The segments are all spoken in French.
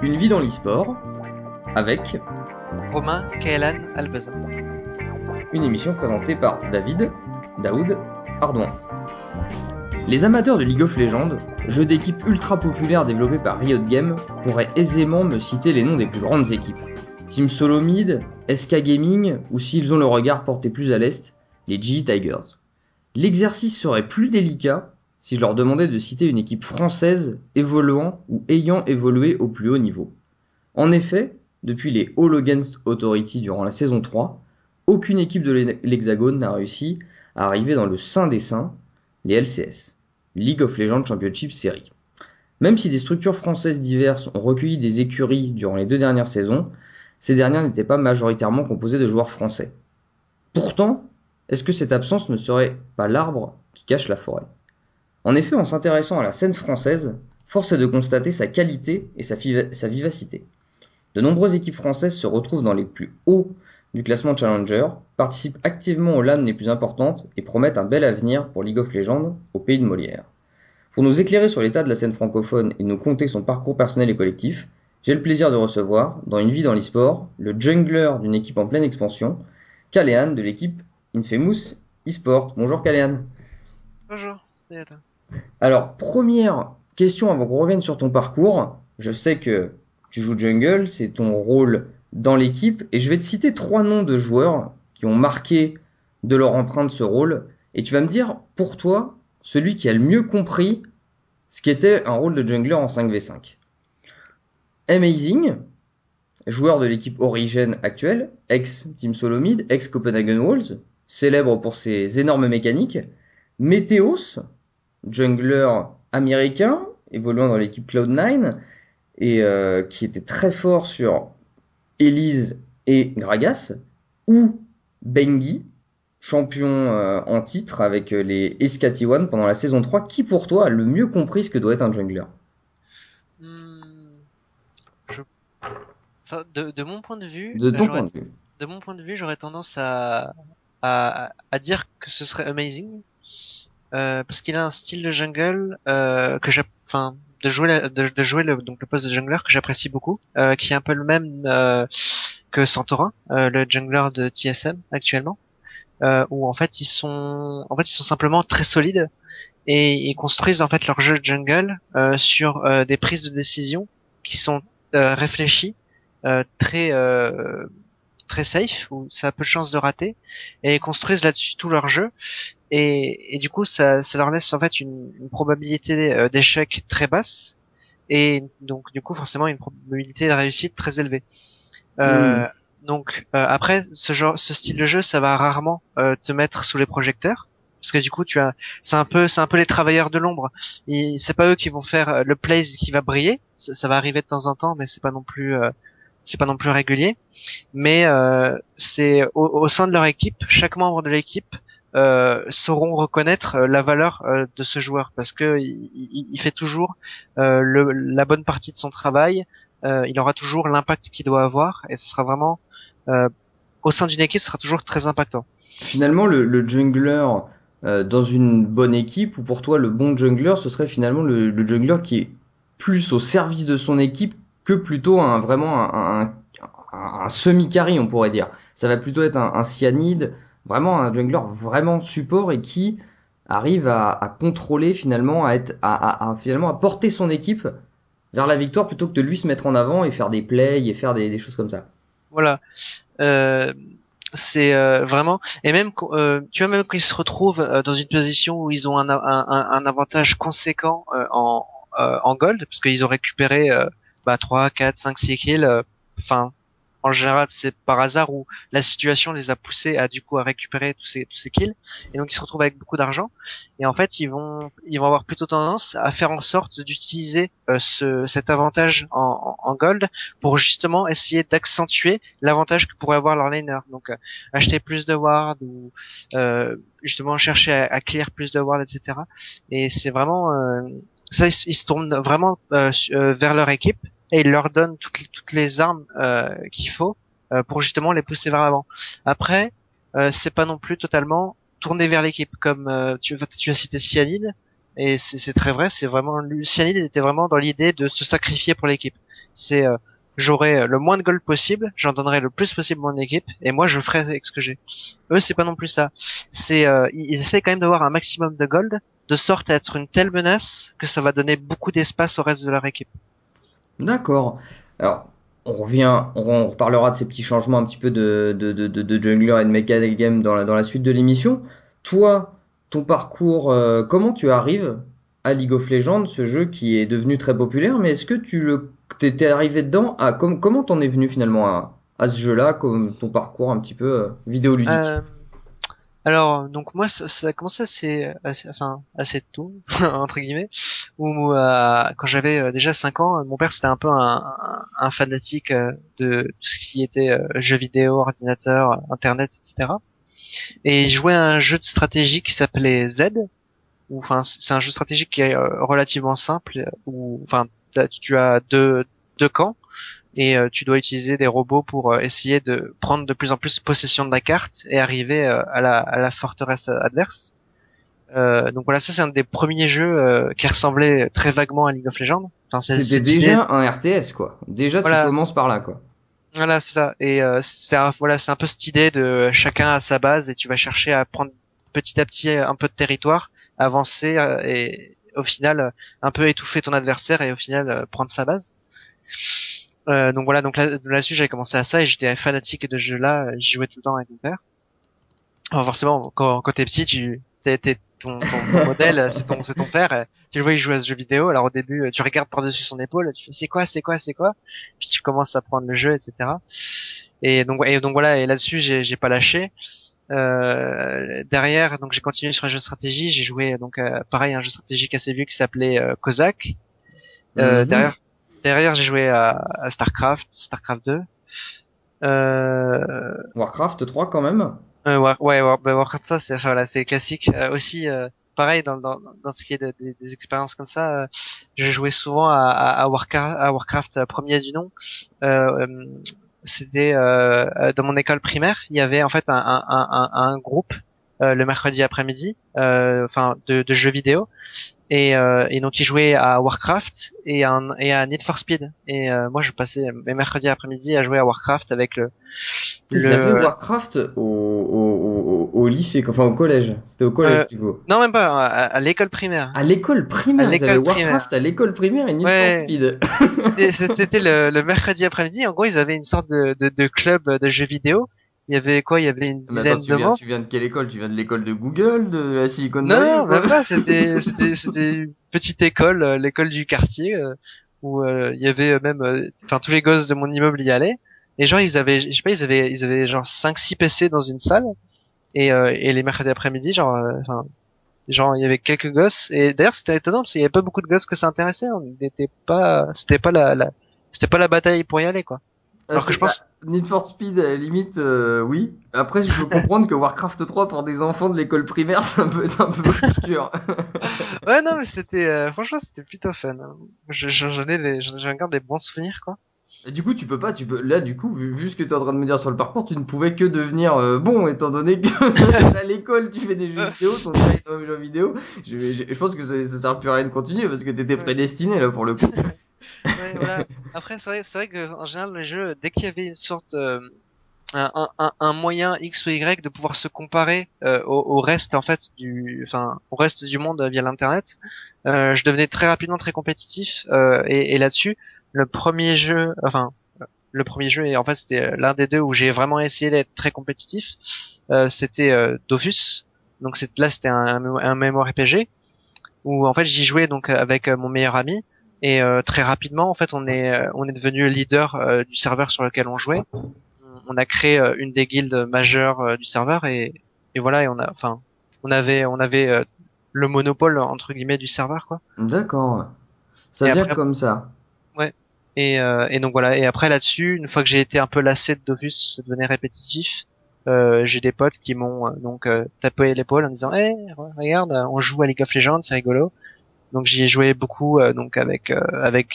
Une vie dans l'e-sport, avec Romain Kaelan Albeza. une émission présentée par Daoud Ardouin. Les amateurs de League of Legends, jeu d'équipe ultra populaire développé par Riot Games, pourraient aisément me citer les noms des plus grandes équipes. Team Solomid, SK Gaming, ou s'ils ont le regard porté plus à l'est, les GE Tigers. L'exercice serait plus délicat si je leur demandais de citer une équipe française évoluant ou ayant évolué au plus haut niveau. En effet, depuis les All Against Authority durant la saison 3, aucune équipe de l'Hexagone n'a réussi à arriver dans le sein des saints, les LCS, League of Legends Championship Series. Même si des structures françaises diverses ont recueilli des écuries durant les 2 dernières saisons, ces dernières n'étaient pas majoritairement composées de joueurs français. Pourtant, est-ce que cette absence ne serait pas l'arbre qui cache la forêt ? En effet, en s'intéressant à la scène française, force est de constater sa qualité et sa vivacité. De nombreuses équipes françaises se retrouvent dans les plus hauts du classement Challenger, participent activement aux LAN les plus importantes et promettent un bel avenir pour League of Legends au pays de Molière. Pour nous éclairer sur l'état de la scène francophone et nous conter son parcours personnel et collectif, j'ai le plaisir de recevoir, dans Une vie dans l'e-sport, le jungler d'une équipe en pleine expansion, Kaléan de l'équipe Infamous eSport. Bonjour Kaléan. Bonjour, salut à toi. Alors, première question avant qu'on revienne sur ton parcours. Je sais que tu joues jungle, c'est ton rôle dans l'équipe, et je vais te citer 3 noms de joueurs qui ont marqué de leur empreinte ce rôle, et tu vas me dire, pour toi, celui qui a le mieux compris ce qu'était un rôle de jungler en 5v5. Amazing, joueur de l'équipe Origin actuelle, ex-Team Solomid, ex-Copenhagen Wolves, célèbre pour ses énormes mécaniques. Meteos, jungler américain, évoluant dans l'équipe Cloud9, et qui était très fort sur Elise et Gragas, ou Bengi, champion en titre avec les SK-T1 pendant la saison 3, qui pour toi a le mieux compris ce que doit être un jungler ? Je... Enfin, de mon point de vue, De ton point de vue. de mon point de vue, j'aurais tendance à dire que ce serait Amazing, parce qu'il a un style de jungle de jouer donc le poste de jungler que j'apprécie beaucoup, qui est un peu le même que Santorin, le jungler de TSM actuellement, où en fait ils sont simplement très solides et ils construisent en fait leur jeu de jungle sur des prises de décision qui sont réfléchies, très très safe, où ça a peu de chances de rater, et ils construisent là-dessus tout leur jeu, et du coup ça leur laisse en fait une probabilité d'échec très basse, et donc du coup forcément une probabilité de réussite très élevée. Mmh. Après ce style de jeu, ça va rarement te mettre sous les projecteurs, parce que du coup c'est un peu les travailleurs de l'ombre. C'est pas eux qui vont faire le plays qui va briller. Ça va arriver de temps en temps, mais c'est pas non plus régulier. Mais c'est au sein de leur équipe, chaque membre de l'équipe sauront reconnaître la valeur de ce joueur, parce que il fait toujours la bonne partie de son travail. Il aura toujours l'impact qu'il doit avoir, et ce sera vraiment euh, au sein d'une équipe, ce sera toujours très impactant. Finalement, le jungler dans une bonne équipe, ou pour toi le bon jungler, ce serait finalement le jungler qui est plus au service de son équipe que plutôt un semi-carry, on pourrait dire. Ça va plutôt être un cyanide, vraiment un jungler vraiment support et qui arrive à contrôler finalement, finalement à porter son équipe vers la victoire plutôt que de lui se mettre en avant et faire des plays et faire des choses comme ça. Voilà. Euh, c'est vraiment, et même tu vois, même quand ils se retrouvent dans une position où ils ont un avantage conséquent en gold, parce qu'ils ont récupéré 3, 4, 5, 6 kills, enfin en général c'est par hasard, où la situation les a poussés à du coup à récupérer tous ces kills, et donc ils se retrouvent avec beaucoup d'argent, et en fait ils vont avoir plutôt tendance à faire en sorte d'utiliser cet avantage en gold pour justement essayer d'accentuer l'avantage que pourrait avoir leur laner. Donc acheter plus de ward, ou justement chercher à clear plus de ward, etc. Et c'est vraiment ça, ils se tournent vraiment vers leur équipe, et ils leur donnent toutes les armes qu'il faut pour justement les pousser vers l'avant. Après, c'est pas non plus totalement tourné vers l'équipe, comme tu as cité Cyanide. et c'est très vrai. C'est vraiment Cyanide était vraiment dans l'idée de se sacrifier pour l'équipe. C'est j'aurai le moins de gold possible, j'en donnerai le plus possible à mon équipe, et moi je ferai avec ce que j'ai. Eux, c'est pas non plus ça. C'est ils essaient quand même d'avoir un maximum de gold, de sorte à être une telle menace que ça va donner beaucoup d'espace au reste de leur équipe. D'accord. Alors, on reparlera de ces petits changements un petit peu de jungler et de mecha game dans la suite de l'émission. Toi, ton parcours, comment tu arrives à League of Legends, ce jeu qui est devenu très populaire, mais est-ce que t'étais arrivé dedans comment t'en es venu finalement à ce jeu-là, comme ton parcours un petit peu vidéoludique? Euh, Alors, donc moi, ça a commencé assez tôt, entre guillemets, où quand j'avais déjà 5 ans, mon père c'était un peu un fanatique de tout ce qui était jeux vidéo, ordinateur, internet, etc. Et il jouait à un jeu de stratégie qui s'appelait Z, où enfin c'est un jeu stratégique qui est relativement simple, où enfin tu as deux camps et tu dois utiliser des robots pour essayer de prendre de plus en plus possession de la carte et arriver à la forteresse adverse. Donc voilà, ça c'est un des premiers jeux qui ressemblait très vaguement à League of Legends. Enfin, c'est C'était cette idée. déjà un RTS, quoi. Déjà, tu Voilà, commences par là, quoi. voilà, c'est ça. Et voilà, c'est un peu cette idée de chacun à sa base et tu vas chercher à prendre petit à petit un peu de territoire, avancer et au final un peu étouffer ton adversaire et au final prendre sa base. Donc voilà, donc là-dessus j'avais commencé à ça et j'étais fanatique de ce jeu-là. J'y jouais tout le temps avec mon père. Alors forcément, quand t'es petit, ton modèle, c'est ton père. Tu le vois, il joue à ce jeu vidéo. Alors au début, tu regardes par-dessus son épaule, tu fais c'est quoi. Puis tu commences à prendre le jeu, etc. Et donc voilà, et là-dessus j'ai pas lâché. Derrière, donc j'ai continué sur un jeu de stratégie. J'ai joué donc pareil un jeu stratégique assez vieux qui s'appelait Kozak. Mhm. Derrière j'ai joué à Starcraft 2. Euh, Warcraft 3 quand même. Warcraft, ça, c'est, enfin, voilà, c'est classique. Aussi, pareil, dans ce qui est des expériences comme ça, je jouais souvent à Warcraft premier du nom. Euh, C'était dans mon école primaire, il y avait en fait un groupe le mercredi après-midi, enfin de jeux vidéo, et donc ils jouaient à Warcraft et à Need for Speed. Et moi, je passais mes mercredis après-midi à jouer à Warcraft avec Ils avaient le Warcraft au lycée, enfin au collège. C'était au collège, Euh, du coup. non, même pas, à l'école primaire. À l'école À primaire, ils avaient l'école primaire. Warcraft à l'école primaire et Need for Ouais, Speed. c'était le mercredi après-midi. En gros, ils avaient une sorte de club de jeux vidéo. Il y avait quoi? Il y avait une Mais attends, dizaine de membres. tu viens de quelle école? Tu viens de l'école de Google, de la Silicon Non, Valley ou non, quoi? même pas. C'était une petite école, l'école du quartier, où il y avait même, enfin, tous les gosses de mon immeuble y allaient. Et genre, ils avaient, je sais pas, ils avaient genre 5 6 PC dans une salle. Et les mercredis après-midi, enfin, genre, il y avait quelques gosses. Et d'ailleurs, c'était étonnant parce qu'il y avait pas beaucoup de gosses que ça intéressait. On n'était pas, c'était pas la bataille pour y aller, quoi. Alors que je pense, Need for Speed, à la limite, oui. Après, je peux comprendre que Warcraft 3 pour des enfants de l'école primaire, ça peut être un peu obscur. ouais, non, mais c'était, franchement, c'était plutôt fun, hein. J'en garde des bons souvenirs, quoi. Et du coup, là, du coup, vu ce que tu es en train de me dire sur le parcours, tu ne pouvais que devenir bon, étant donné que à l'école, tu fais des jeux vidéo, ton père est dans les jeux vidéo. Je pense que ça sert plus à rien de continuer parce que t'étais Ouais, prédestiné, là, pour le coup. ouais, voilà. Après, c'est vrai que, en général, le jeu, dès qu'il y avait une sorte, un moyen X ou Y de pouvoir se comparer au reste en fait au reste du monde via l'internet, je devenais très rapidement très compétitif et là-dessus le premier jeu, enfin le premier jeu et en fait c'était l'un des deux où j'ai vraiment essayé d'être très compétitif, c'était Dofus. Donc c'était un MMORPG où en fait j'y jouais donc avec mon meilleur ami et très rapidement en fait on est devenu leader du serveur sur lequel on jouait. On a créé une des guildes majeures du serveur et voilà et on avait le monopole entre guillemets du serveur quoi. D'accord. Ça Et vient après comme ça. ouais et donc voilà et après là-dessus une fois que j'ai été un peu lassé de Dofus, ça devenait répétitif. J'ai des potes qui m'ont tapé l'épaule en disant hey, regarde on joue à League of Legends, c'est rigolo. Donc j'y ai joué beaucoup donc avec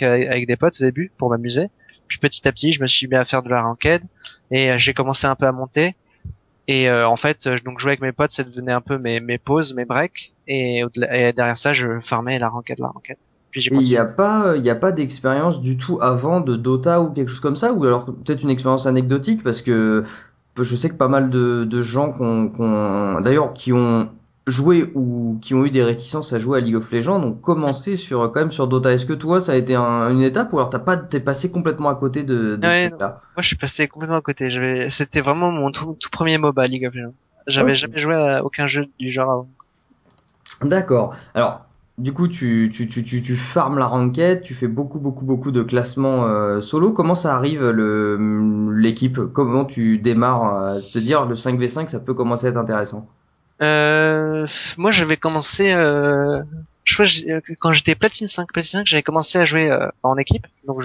des potes au début pour m'amuser. Puis petit à petit, je me suis mis à faire de la ranked et j'ai commencé un peu à monter. Et en fait, donc jouer avec mes potes, ça devenait un peu mes pauses, mes breaks. Et derrière ça, je farmais la ranked. Puis j'ai Et continué. il y a pas d'expérience du tout avant de Dota ou quelque chose comme ça, ou alors peut-être une expérience anecdotique, parce que je sais que pas mal de gens d'ailleurs, qui ont joué ou qui ont eu des réticences à jouer à League of Legends ont commencé quand même sur Dota. Est-ce que toi, ça a été une étape, ou alors t'es passé complètement à côté de ce Ouais, non. truc-là? Moi, je suis passé complètement à côté. C'était vraiment mon tout premier MOBA League of Legends. J'avais Ok. jamais joué à aucun jeu du genre avant. D'accord. Alors, du coup, tu farmes la ranked, tu fais beaucoup de classements solo. Comment ça arrive l'équipe? Comment tu démarres? C'est-à-dire le 5v5, ça peut commencer à être intéressant. Moi, j'avais commencé, je crois, quand j'étais Platine 5, j'avais commencé à jouer en équipe. Donc,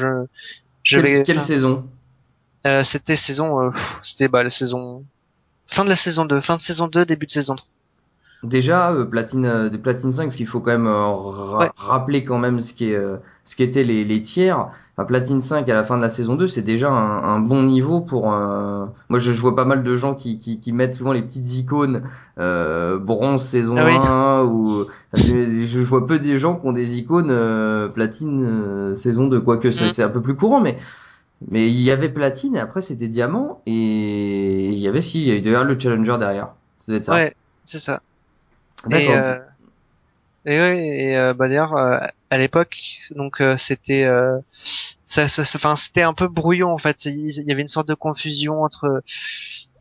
Quelle enfin, saison? c'était c'était la saison, fin de saison 2, début de saison 3. Déjà, des platine 5, parce qu'il faut quand même Ouais, rappeler quand même ce qu'étaient les tiers. Enfin, platine 5 à la fin de la saison 2, c'est déjà un bon niveau pour moi, je vois pas mal de gens qui mettent souvent les petites icônes bronze ah saison oui, 1 ou je vois peu des gens qui ont des icônes platine saison 2, quoique Mm. c'est un peu plus courant, mais il y avait platine et après c'était diamant, et il y avait il y avait d'ailleurs le challenger derrière. Ça doit être ça. Ouais, c'est ça. Et, D'accord. euh, et ouais, bah d'ailleurs, à l'époque, donc c'était, enfin, c'était un peu brouillon en fait. Il y avait une sorte de confusion entre.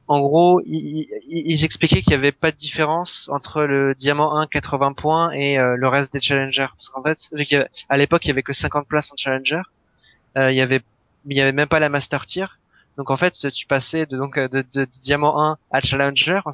En gros, ils expliquaient qu'il n'y avait pas de différence entre le diamant 1 80 points et le reste des challengers. Parce qu'en fait, vu qu'à l'époque, il y avait que 50 places en challenger, il y avait même pas la master tier. Donc en fait, tu passais de diamant 1 à challenger en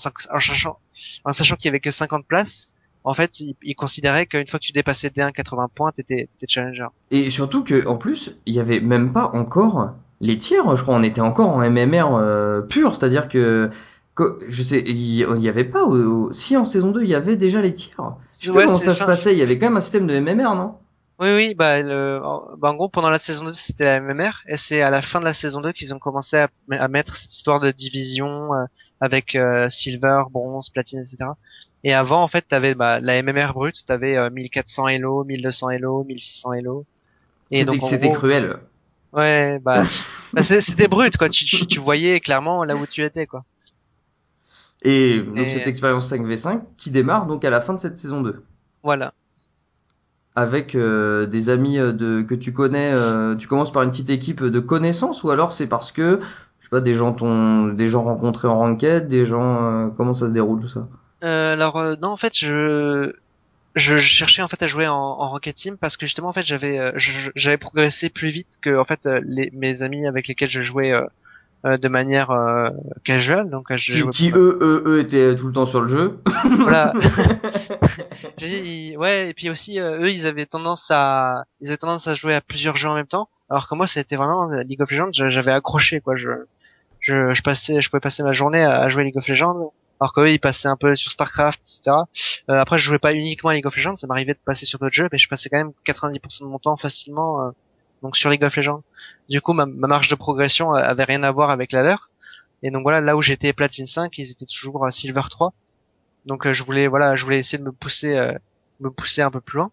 sachant qu'il y avait que 50 places. En fait, ils considéraient qu'une fois que tu dépassais D1 80 points, t'étais challenger. Et surtout que en plus, il y avait même pas encore les tiers. Je crois on était encore en MMR pur, c'est-à-dire je sais, il y avait pas. Si en saison 2 il y avait déjà les tiers. Je sais plus Ouais, comment c'est, ça se enfin, passait. Il y avait quand même un système de MMR, non? oui, oui, en gros, pendant la saison 2, c'était la MMR, et c'est à la fin de la saison 2 qu'ils ont commencé à mettre cette histoire de division avec silver, bronze, platine, etc. Et avant, en fait, t'avais la MMR brute, t'avais 1400 Elo, 1200 Elo, 1600 Elo, et donc en C'était gros, cruel. ouais, c'était brut, quoi. Tu voyais clairement là où tu étais, quoi. Et donc cette Et expérience 5v5 qui démarre donc à la fin de cette saison 2 voilà. avec des amis que tu connais. Tu commences par une petite équipe de connaissances, ou alors c'est parce que je sais pas, des gens rencontrés en ranked, des gens comment ça se déroule tout ça? Non, en fait, je cherchais en fait à jouer en Rocket Team parce que justement en fait j'avais progressé plus vite que en fait mes amis avec lesquels je jouais de manière casual, donc je jouais Qui eux étaient tout le temps sur le jeu. voilà. J'ai dit ouais, et puis aussi eux ils avaient tendance à jouer à plusieurs jeux en même temps, alors que moi c'était vraiment League of Legends, j'avais accroché quoi. Je pouvais passer ma journée à jouer à League of Legends, alors qu'eux, ils passaient un peu sur StarCraft, etc. Après, je jouais pas uniquement à League of Legends, ça m'arrivait de passer sur d'autres jeux, mais je passais quand même 90% de mon temps facilement, donc sur League of Legends. Du coup, ma marge de progression avait rien à voir avec la leur. Et donc voilà, là où j'étais Platine 5, ils étaient toujours à Silver 3. Donc je voulais essayer de me pousser un peu plus loin.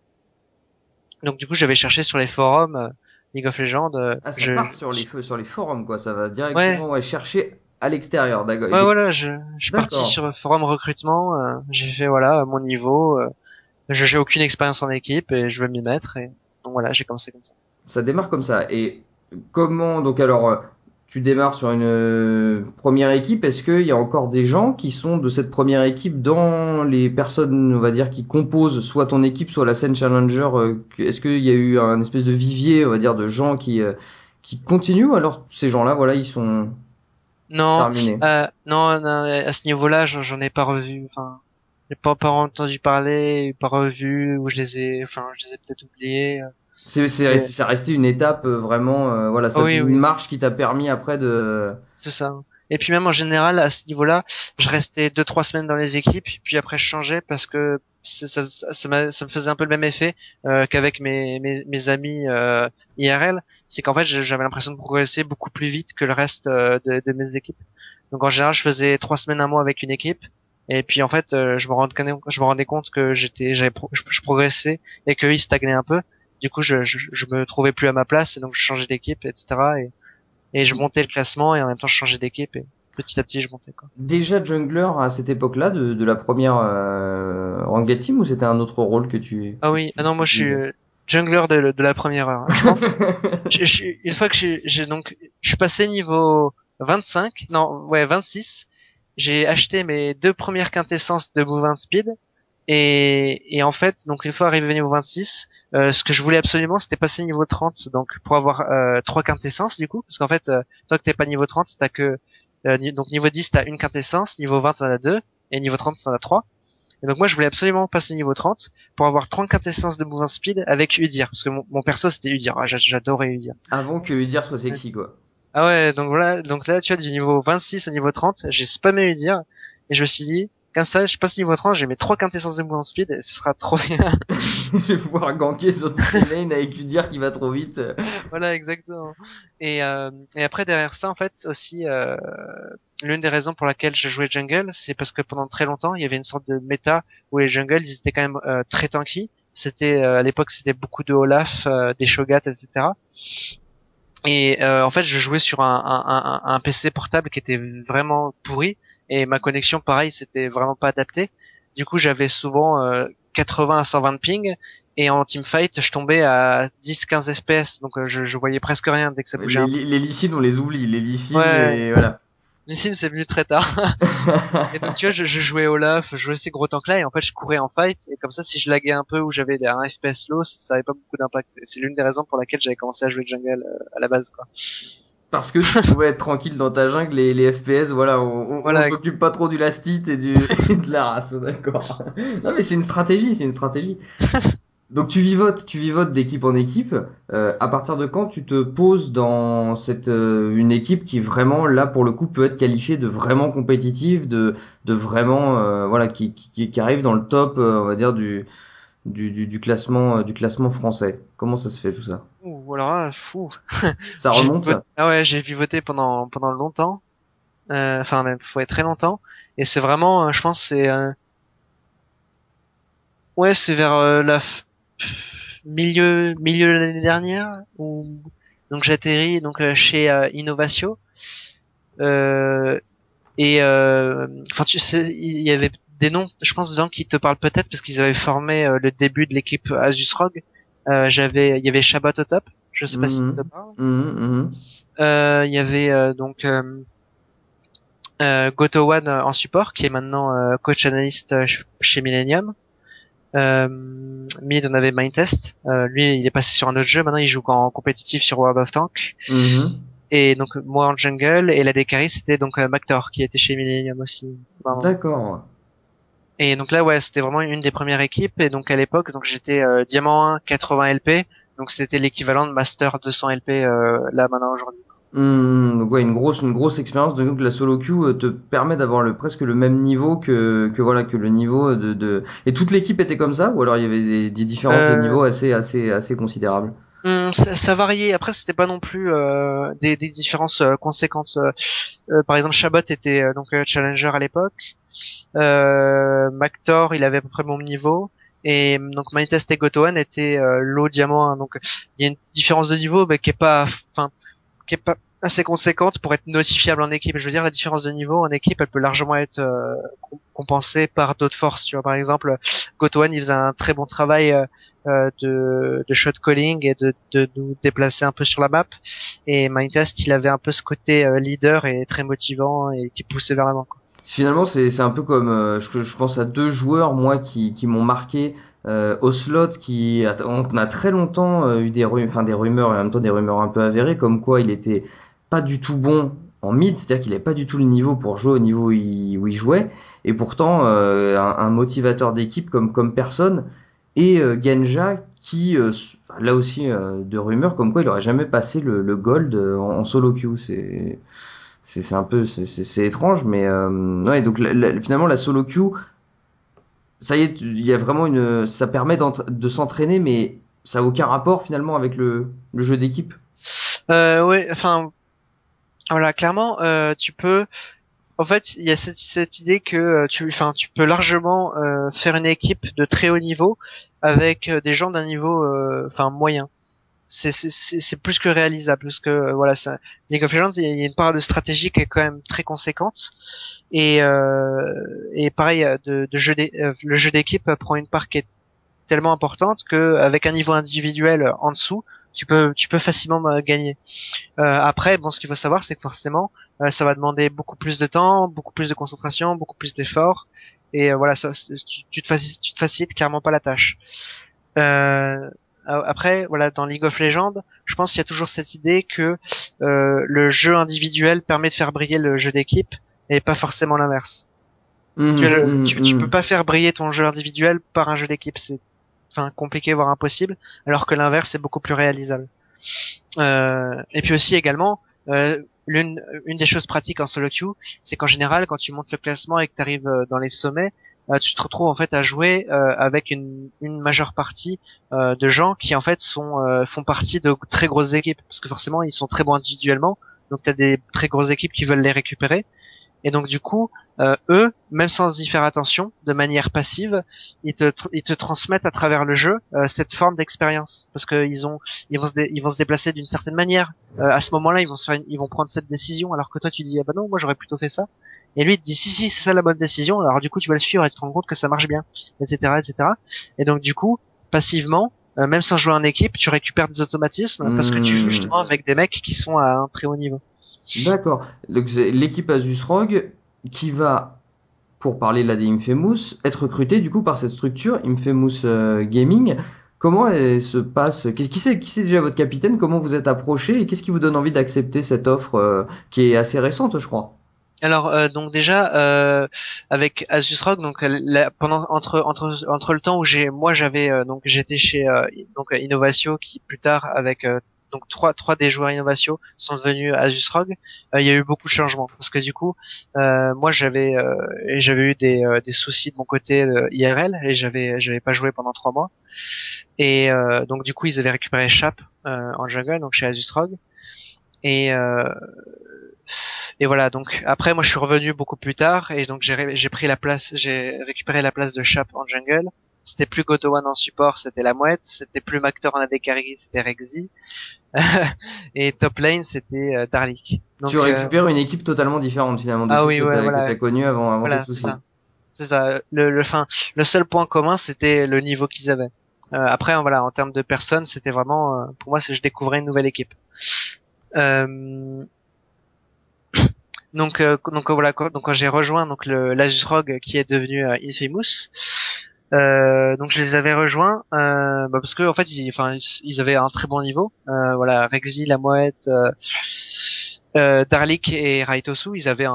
Donc du coup, j'avais cherché sur les forums League of Legends. Ah, ça part sur les forums, quoi. Ça va Ouais, directement, ouais, chercher à l'extérieur. D'accord. ouais, voilà, je suis parti D'accord. sur le forum recrutement, j'ai fait voilà mon niveau, j'ai aucune expérience en équipe et je veux m'y mettre et donc voilà, j'ai commencé comme ça. Ça démarre comme ça. Et comment, donc alors, tu démarres sur une première équipe. Est-ce qu'il y a encore des gens qui sont de cette première équipe dans les personnes, on va dire, qui composent soit ton équipe, soit la scène Challenger? Est-ce qu'il y a eu un espèce de vivier, on va dire, de gens qui continuent, ou alors ces gens-là, voilà, ils sont Non, terminés? non, à ce niveau-là, j'en ai pas revu, enfin, j'ai pas entendu parler, pas revu ou je les ai peut-être oubliés. Et- Ça restait une étape vraiment, voilà, Ah ça, oui, une oui. marche qui t'a permis après de. C'est ça. Et puis même en général, à ce niveau-là, je restais 2, 3 semaines dans les équipes, puis après je changeais parce que ça me faisait un peu le même effet qu'avec mes amis IRL. C'est qu'en fait, j'avais l'impression de progresser beaucoup plus vite que le reste de mes équipes. Donc en général, je faisais 3 semaines, un mois avec une équipe. Et puis en fait, je me rendais compte que je progressais et qu'ils stagnaient un peu. Du coup, je me trouvais plus à ma place et donc je changeais d'équipe, etc. Et je montais le classement et en même temps je changeais d'équipe et petit à petit je montais quoi. Déjà jungler à cette époque-là de la première Ranked Team ou c'était un autre rôle Ah oui, ah non moi je suis utilisais? jungler de la première heure, hein. Je pense. Une fois que je suis passé niveau 25, non ouais 26, j'ai acheté mes 2 premières quintessences de Movement Speed et en fait donc une fois arrivé niveau 26, ce que je voulais absolument c'était passer niveau 30 donc pour avoir 3 quintessences du coup parce qu'en fait tant que t'es pas niveau 30 t'as que donc niveau 10 t'as une quintessence, niveau 20 t'en as deux et niveau 30 t'en as trois. Et donc moi je voulais absolument passer niveau 30 pour avoir 30 quintessences de mouvement speed avec Udyr parce que mon perso c'était Udyr. Ah, j'adorais Udyr. Avant que Udyr soit Ouais. sexy quoi. Ah ouais, donc voilà, donc là tu vois du niveau 26 au niveau 30, j'ai spammé Udyr et je me suis dit comme ça je passe niveau 30, j'ai mes 3 quintessences de mouvement speed et ce sera trop bien. Je vais pouvoir ganker sur toutes les lanes avec Udyr qui va trop vite. Voilà exactement. Et après derrière ça en fait aussi l'une des raisons pour laquelle je jouais jungle, c'est parce que pendant très longtemps il y avait une sorte de méta où les jungles ils étaient quand même très tanky. C'était à l'époque c'était beaucoup de Olaf, des Shogat, etc. Et en fait je jouais sur un PC portable qui était vraiment pourri et ma connexion pareil c'était vraiment pas adapté. Du coup j'avais souvent 80 à 120 de ping et en teamfight je tombais à 10-15 FPS donc je voyais presque rien dès que ça bougeait Les, un peu. les Lee on les oublie. Les Lee Ouais, les voilà. Lee Sin c'est venu très tard. Et donc tu vois, je jouais Olaf, je jouais ces gros tanks là et en fait je courais en fight et comme ça si je laguais un peu ou j'avais un FPS low, ça avait pas beaucoup d'impact. Et c'est l'une des raisons pour laquelle j'avais commencé à jouer jungle à la base quoi. Parce que tu pouvais être tranquille dans ta jungle et les FPS, voilà, on Voilà. s'occupe pas trop du last hit et et de la race, d'accord. Non mais c'est une stratégie, c'est une stratégie. Donc tu vivotes d'équipe en équipe. À partir de quand tu te poses dans cette une équipe qui vraiment là pour le coup peut être qualifiée de vraiment compétitive, de vraiment voilà qui arrive dans le top, on va dire du classement français. Comment ça se fait tout ça? Ouh, alors là, fou. Ça remonte? Ah ouais, j'ai vivoté pendant longtemps. Enfin même ouais, très longtemps. Et c'est vraiment, je pense c'est ouais c'est vers milieu de l'année dernière où donc j'atterris donc chez Innovatio. Euh, Et enfin, tu sais, il y avait des noms, je pense, dedans qui te parlent peut-être parce qu'ils avaient formé le début de l'équipe Asus Rogue. Il y avait Shabbat au top. Je sais pas si ça te Mhm. parle. Mhm, mhm. Il y avait donc Goto One en support, qui est maintenant coach analyste chez Millennium. Mid, on avait Mindtest. Lui, il est passé sur un autre jeu. Maintenant, il joue en compétitif sur World of Tanks. Mhm. Et donc moi en jungle et la DKRI c'était donc Mactor qui était chez Millennium aussi. Enfin, D'accord. et donc là, ouais, c'était vraiment une des premières équipes. Et donc à l'époque, donc j'étais Diamant 1, 80 LP. Donc c'était l'équivalent de Master 200 LP là maintenant aujourd'hui. Donc ouais, une grosse expérience. Donc la solo queue te permet d'avoir presque le même niveau que voilà que le niveau Et toute l'équipe était comme ça ou alors il y avait des différences de Euh, niveau assez considérables. ça variait. Après, c'était pas non plus des différences conséquentes. Par exemple, Chabot était donc challenger à l'époque. Mactor, il avait à peu près mon niveau. Et donc Mytest et Gotohan étaient low diamant 1. Donc il y a une différence de niveau, mais qui est pas assez conséquente pour être notifiable en équipe. Je veux dire, la différence de niveau en équipe, elle peut largement être compensée par d'autres forces. Tu vois, par exemple, Gotohan, il faisait un très bon travail de shot calling et de nous déplacer un peu sur la map. Et Mindtest, il avait un peu ce côté leader et très motivant et qui poussait vers l'avant. Finalement, c'est un peu comme je pense à deux joueurs moi qui m'ont marqué. Ocelot on a très longtemps eu enfin des rumeurs et en même temps des rumeurs un peu avérées comme quoi il était pas du tout bon en mid, c'est-à-dire qu'il avait pas du tout le niveau pour jouer au niveau où il jouait et pourtant un motivateur d'équipe comme personne et Genja qui là aussi de rumeurs comme quoi il aurait jamais passé le gold en solo queue, c'est un peu c'est étrange mais ouais donc finalement la solo queue ça y est il y a vraiment ça permet de s'entraîner mais ça a aucun rapport finalement avec le jeu d'équipe. Ouais, enfin, voilà, clairement, tu peux. En fait, il y a cette idée que tu peux largement faire une équipe de très haut niveau avec des gens d'un niveau moyen. C'est plus que réalisable parce que voilà, ça, League of Legends, il y a une part de stratégie qui est quand même très conséquente et pareil le jeu d'équipe prend une part qui est tellement importante que avec un niveau individuel en dessous, tu peux facilement gagner. Après, bon, ce qu'il faut savoir, c'est que forcément, ça va demander beaucoup plus de temps, beaucoup plus de concentration, beaucoup plus d'efforts, et voilà, tu te facilites clairement pas la tâche. Après, voilà, dans League of Legends, je pense qu'il y a toujours cette idée que le jeu individuel permet de faire briller le jeu d'équipe, et pas forcément l'inverse. Tu peux pas faire briller ton jeu individuel par un jeu d'équipe, c'est compliqué voire impossible, alors que l'inverse est beaucoup plus réalisable. Et puis aussi également une des choses pratiques en solo queue, c'est qu'en général quand tu montes le classement et que tu arrives dans les sommets, tu te retrouves en fait à jouer avec une majeure partie de gens qui en fait font partie de très grosses équipes, parce que forcément ils sont très bons individuellement, donc tu as des très grosses équipes qui veulent les récupérer. Et donc du coup, eux, même sans y faire attention, de manière passive, ils te transmettent à travers le jeu cette forme d'expérience, parce que ils vont se déplacer d'une certaine manière. À ce moment-là, ils vont prendre cette décision, alors que toi tu dis ah bah non, moi j'aurais plutôt fait ça. Et lui il te dit si c'est ça la bonne décision. Alors du coup tu vas le suivre et tu te rends compte que ça marche bien, etc., etc. Et donc du coup, passivement, même sans jouer en équipe, tu récupères des automatismes parce que tu joues justement avec des mecs qui sont à un très haut niveau. D'accord. Donc c'est l'équipe Asus Rogue qui va, pour parler là des Infamous, être recrutée du coup par cette structure Infamous Gaming. Comment elle se passe? Qui c'est déjà votre capitaine? Comment vous êtes approché et qu'est-ce qui vous donne envie d'accepter cette offre qui est assez récente, je crois? Alors donc déjà avec Asus Rock, donc pendant entre le temps où j'avais donc j'étais chez Innovatio, qui plus tard avec donc trois des joueurs Innovatio sont devenus Asus Rock. Il y a eu beaucoup de changements parce que du coup moi j'avais eu des soucis de mon côté IRL, et j'avais pas joué pendant 3 mois, et donc du coup ils avaient récupéré Chap en jungle, donc chez Asus Rock. Et et voilà, donc après moi je suis revenu beaucoup plus tard, et donc j'ai récupéré la place de Chap en jungle. C'était plus Gotowan en support, c'était la mouette. C'était plus Mactor en AD carry, c'était Rexy. Et top lane, c'était Darlik. Donc Tu récupères une équipe totalement différente finalement de ah celle oui, ouais, que voilà, t'as connue avant tes voilà, c'est soucis. ça. C'est ça. Le seul point commun, c'était le niveau qu'ils avaient. Après, voilà, en termes de personnes, c'était vraiment, pour moi, je découvrais une nouvelle équipe. Donc voilà, donc quand j'ai rejoint donc l'Asus Rogue, qui est devenu Infamous, donc je les avais rejoints parce que en fait ils avaient un très bon niveau. Voilà, Rexy, la Moette, Darlik et Raitosu, ils avaient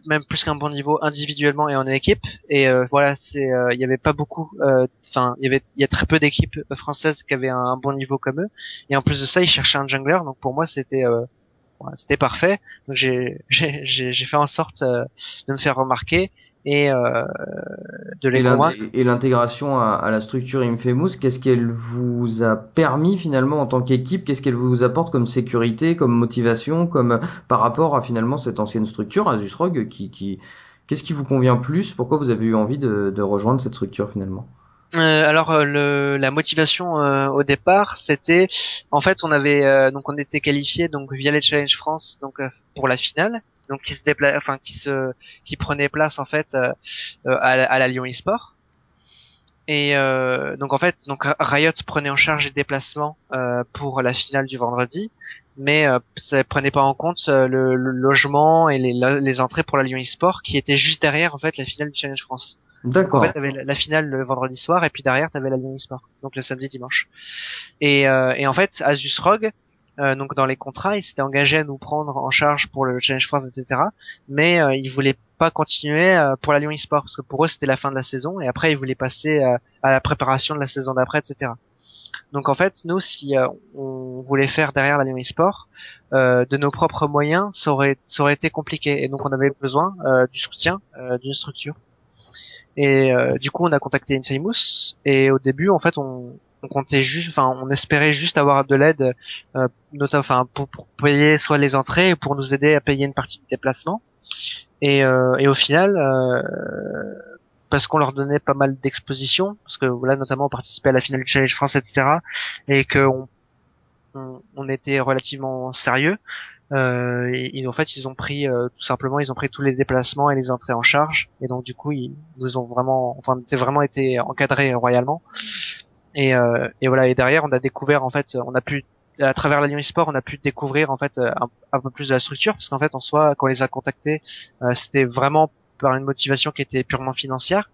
même plus qu'un bon niveau individuellement et en équipe. Et voilà, il y avait pas beaucoup, il y a très peu d'équipes françaises qui avaient un bon niveau comme eux. Et en plus de ça, ils cherchaient un jungler, donc pour moi c'était parfait. Donc j'ai fait en sorte de me faire remarquer et de les convaincre. Et l'intégration à la structure Infamous, qu'est-ce qu'elle vous a permis finalement en tant qu'équipe? Qu'est-ce qu'elle vous apporte comme sécurité, comme motivation, comme par rapport à finalement cette ancienne structure Asus Rogue qu'est-ce qui vous convient plus? Pourquoi vous avez eu envie de rejoindre cette structure finalement? Alors la motivation au départ, c'était en fait on était qualifié donc via les Challenge France, donc pour la finale, donc qui prenait place en fait à la Lyon eSport. Et donc en fait donc Riot prenait en charge les déplacements pour la finale du vendredi, mais ça prenait pas en compte le logement et les entrées pour la Lyon eSport, qui était juste derrière en fait la finale du Challenge France. Donc en fait, D'accord. t'avais la finale le vendredi soir, et puis derrière t'avais la Lyon eSport, donc le samedi dimanche. Et en fait, Asus Rogue, donc dans les contrats, il s'était engagé à nous prendre en charge pour le Challenge France, etc. Mais il voulait pas continuer pour la Lyon eSport, parce que pour eux c'était la fin de la saison, et après ils voulaient passer à la préparation de la saison d'après, etc. Donc en fait, nous, si on voulait faire derrière la Lyon eSport, de nos propres moyens, ça aurait été compliqué, et donc on avait besoin du soutien d'une structure. Et du coup, on a contacté Infamous, et au début, en fait, on comptait juste, on espérait juste avoir de l'aide, notamment, pour payer soit les entrées, ou pour nous aider à payer une partie du déplacement. Et au final, parce qu'on leur donnait pas mal d'expositions, parce que là notamment on participait à la finale du Challenge France, etc., et que on était relativement sérieux. En fait, ils ont pris tout simplement, ils ont pris tous les déplacements et les entrées en charge, et donc du coup, ils nous ont vraiment, enfin, on était vraiment été encadrés royalement. Et voilà. Et derrière, on a découvert, en fait, on a pu, à travers la Lyon eSport, on a pu découvrir en fait un peu plus de la structure, parce qu'en fait, en soi, quand on les a contactés, c'était vraiment par une motivation qui était purement financière.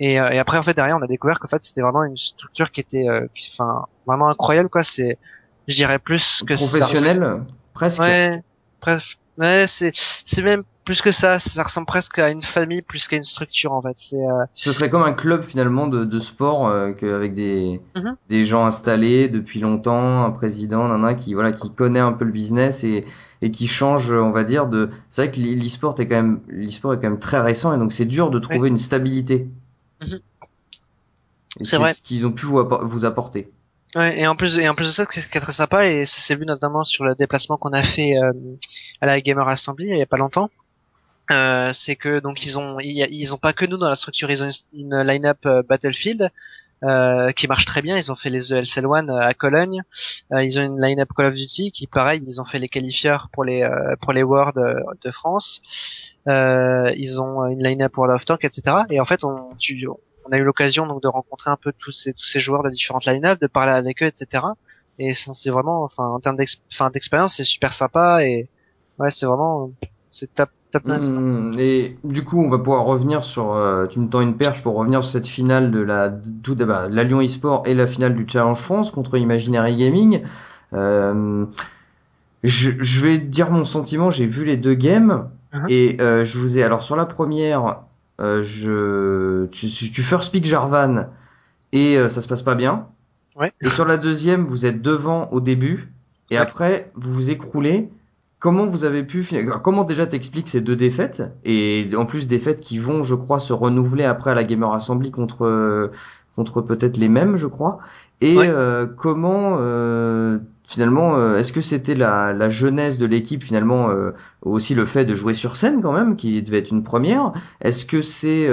Et après, en fait, derrière, on a découvert qu'en fait, c'était vraiment une structure qui était, enfin, vraiment incroyable, quoi. Je dirais plus que ça. Professionnel, presque. Ouais, bref, ouais, c'est même plus que ça ressemble presque à une famille plus qu'à une structure en fait. Ce serait comme un club finalement de sport avec Mhm. des gens installés depuis longtemps, un président, qui voilà qui connaît un peu le business et qui change, on va dire de. C'est vrai que l'e-sport est quand même très récent et donc c'est dur de Ouais. trouver une stabilité. Mhm. Et C'est c'est vrai. ce qu'ils ont pu vous apporter. Ouais, et en plus de ça, ce qui est très sympa, et ça s'est vu notamment sur le déplacement qu'on a fait à la Gamer Assembly il y a pas longtemps, c'est que donc ils ont pas que nous dans la structure, ils ont une line-up Battlefield qui marche très bien. Ils ont fait les ELCL One à Cologne. Ils ont une line-up Call of Duty qui, pareil, ils ont fait les qualifieurs pour les Worlds de France. Ils ont une line-up World of Tanks, etc. Et en fait, on a eu l'occasion donc de rencontrer un peu tous ces joueurs de différentes line-up, de parler avec eux, etc. Et c'est vraiment, enfin, en termes d'expérience, c'est super sympa. Et ouais, c'est top net, quoi. Et du coup, on va pouvoir revenir sur. Tu me tends une perche pour revenir sur cette finale de la Lyon eSport et la finale du Challenge France contre Imaginary Gaming. Euh, je vais dire mon sentiment. J'ai vu les deux games Mhm. et je vous ai. Alors sur la première, tu first pick Jarvan et ça se passe pas bien. Ouais. Et sur la deuxième, vous êtes devant au début, et Ouais. après, vous vous écroulez. Comment vous avez pu finir? Comment déjà t'expliques ces deux défaites? Et en plus, défaites qui vont, je crois, se renouveler après à la Gamer Assembly contre peut-être les mêmes, je crois. Et Ouais. comment, finalement, est-ce que c'était la jeunesse de l'équipe, finalement, aussi le fait de jouer sur scène quand même, qui devait être une première? Est-ce que c'est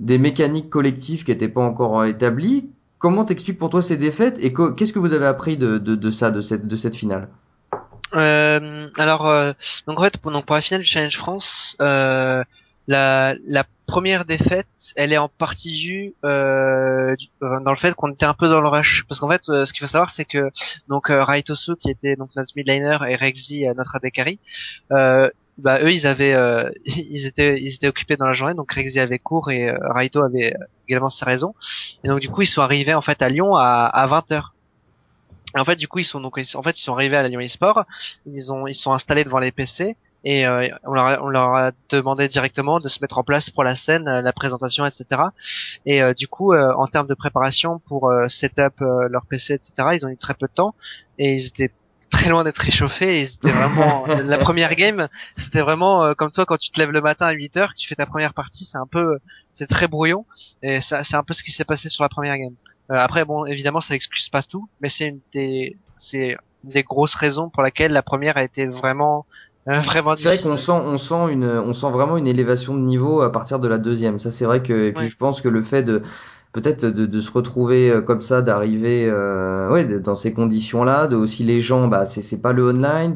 des mécaniques collectives qui n'étaient pas encore établies? Comment t'expliques pour toi ces défaites et qu'est-ce que vous avez appris de ça, de cette finale? Alors, donc en fait, pour la finale du Challenge France, la première défaite, elle est en partie due dans le fait qu'on était un peu dans le rush. Parce qu'en fait, ce qu'il faut savoir, c'est que donc Raitosu, qui était donc notre midliner, et Rexy, notre AD carry, bah eux, ils avaient, ils étaient occupés dans la journée. Donc Rexy avait cours et Raito avait également ses raisons. Et donc du coup, ils sont arrivés en fait à Lyon à 20h. Et en fait, du coup, en fait, ils sont arrivés à la Lyon eSport. Ils sont installés devant les PC et on leur a demandé directement de se mettre en place pour la scène, la présentation, etc. Et du coup, en termes de préparation pour setup leur PC, etc., ils ont eu très peu de temps et ils étaient très loin d'être échauffés. Et c'était vraiment la première game, c'était vraiment comme toi quand tu te lèves le matin à 8h, que tu fais ta première partie, c'est très brouillon. Et ça, c'est un peu ce qui s'est passé sur la première game. Après, bon, évidemment, ça excuse pas tout, mais c'est une des grosses raisons pour laquelle la première a été vraiment, vraiment C'est vrai qu'on difficile. on sent vraiment une élévation de niveau à partir de la deuxième. Ça, c'est vrai que, et puis Ouais. je pense que le fait peut-être de se retrouver comme ça, d'arriver, dans ces conditions-là, de aussi les gens, bah, c'est pas le online,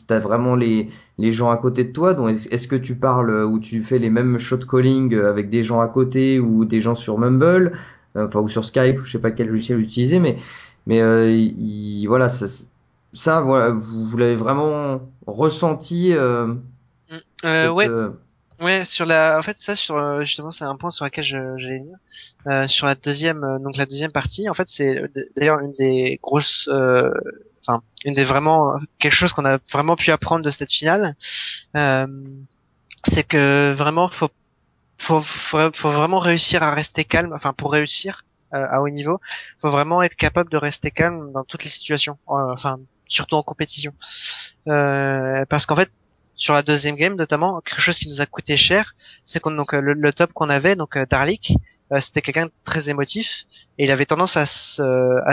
t'as vraiment les gens à côté de toi. Donc, est-ce que tu parles ou tu fais les mêmes shot calling avec des gens à côté ou des gens sur Mumble, enfin, ou sur Skype, ou je sais pas quel logiciel utiliser, mais, voilà, ça, voilà, vous l'avez vraiment ressenti Mm. cette. Ouais, ouais, en fait, ça, justement, c'est un point sur lequel j'allais venir. Sur la deuxième, donc la deuxième partie, en fait, c'est d'ailleurs une des grosses, enfin, une des vraiment, quelque chose qu'on a vraiment pu apprendre de cette finale, euh, c'est que vraiment, faut vraiment réussir à rester calme, enfin, pour réussir, à haut niveau, faut vraiment être capable de rester calme dans toutes les situations, enfin, surtout en compétition. Parce qu'en fait, sur la deuxième game notamment, quelque chose qui nous a coûté cher, c'est qu'on donc le top qu'on avait, donc Darlik, c'était quelqu'un de très émotif et il avait tendance à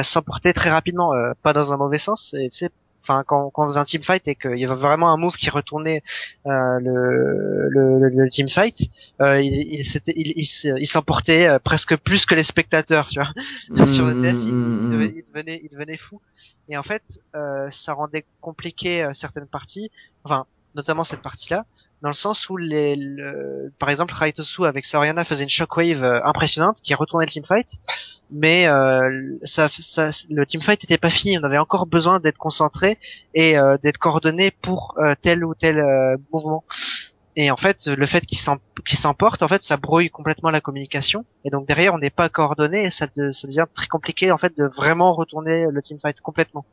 s'emporter très rapidement, pas dans un mauvais sens, et tu sais, enfin quand on faisait un team fight et qu'il y avait vraiment un move qui retournait le team fight, il s'emportait presque plus que les spectateurs, tu vois. Sur le TS, il devenait fou. Et en fait, ça rendait compliqué certaines parties, enfin notamment cette partie-là, dans le sens où par exemple Raitosu avec Saoriana faisait une shockwave impressionnante qui retournait le teamfight, mais le teamfight n'était pas fini, on avait encore besoin d'être concentré et d'être coordonné pour tel ou tel mouvement. Et en fait, le fait qu'il s'emporte, en fait, ça brouille complètement la communication. Et donc derrière, on n'est pas coordonné et ça devient très compliqué en fait de vraiment retourner le teamfight complètement.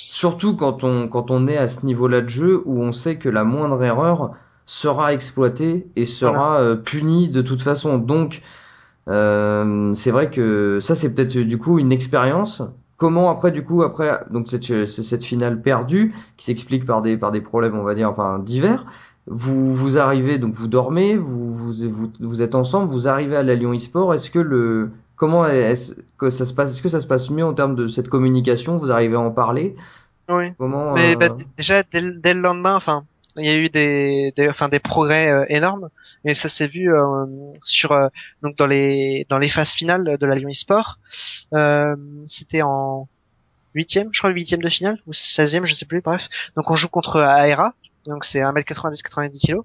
Surtout quand on est à ce niveau-là de jeu où on sait que la moindre erreur sera exploitée et sera punie de toute façon. Donc c'est vrai que ça c'est peut-être du coup une expérience. Comment après donc cette finale perdue qui s'explique par des problèmes on va dire enfin divers. Vous arrivez donc vous dormez, vous êtes ensemble, vous arrivez à la Lyon eSport. Comment est-ce que ça se passe? Est-ce que ça se passe mieux en termes de cette communication? Vous arrivez à en parler? Oui. Comment Mais déjà dès le lendemain, enfin, il y a eu des progrès énormes, et ça s'est vu sur donc dans les phases finales de la Lyon eSport. C'était en huitième de finale ou 16e, je sais plus. Bref, donc on joue contre Aera, donc c'est 1m90, 90 kg,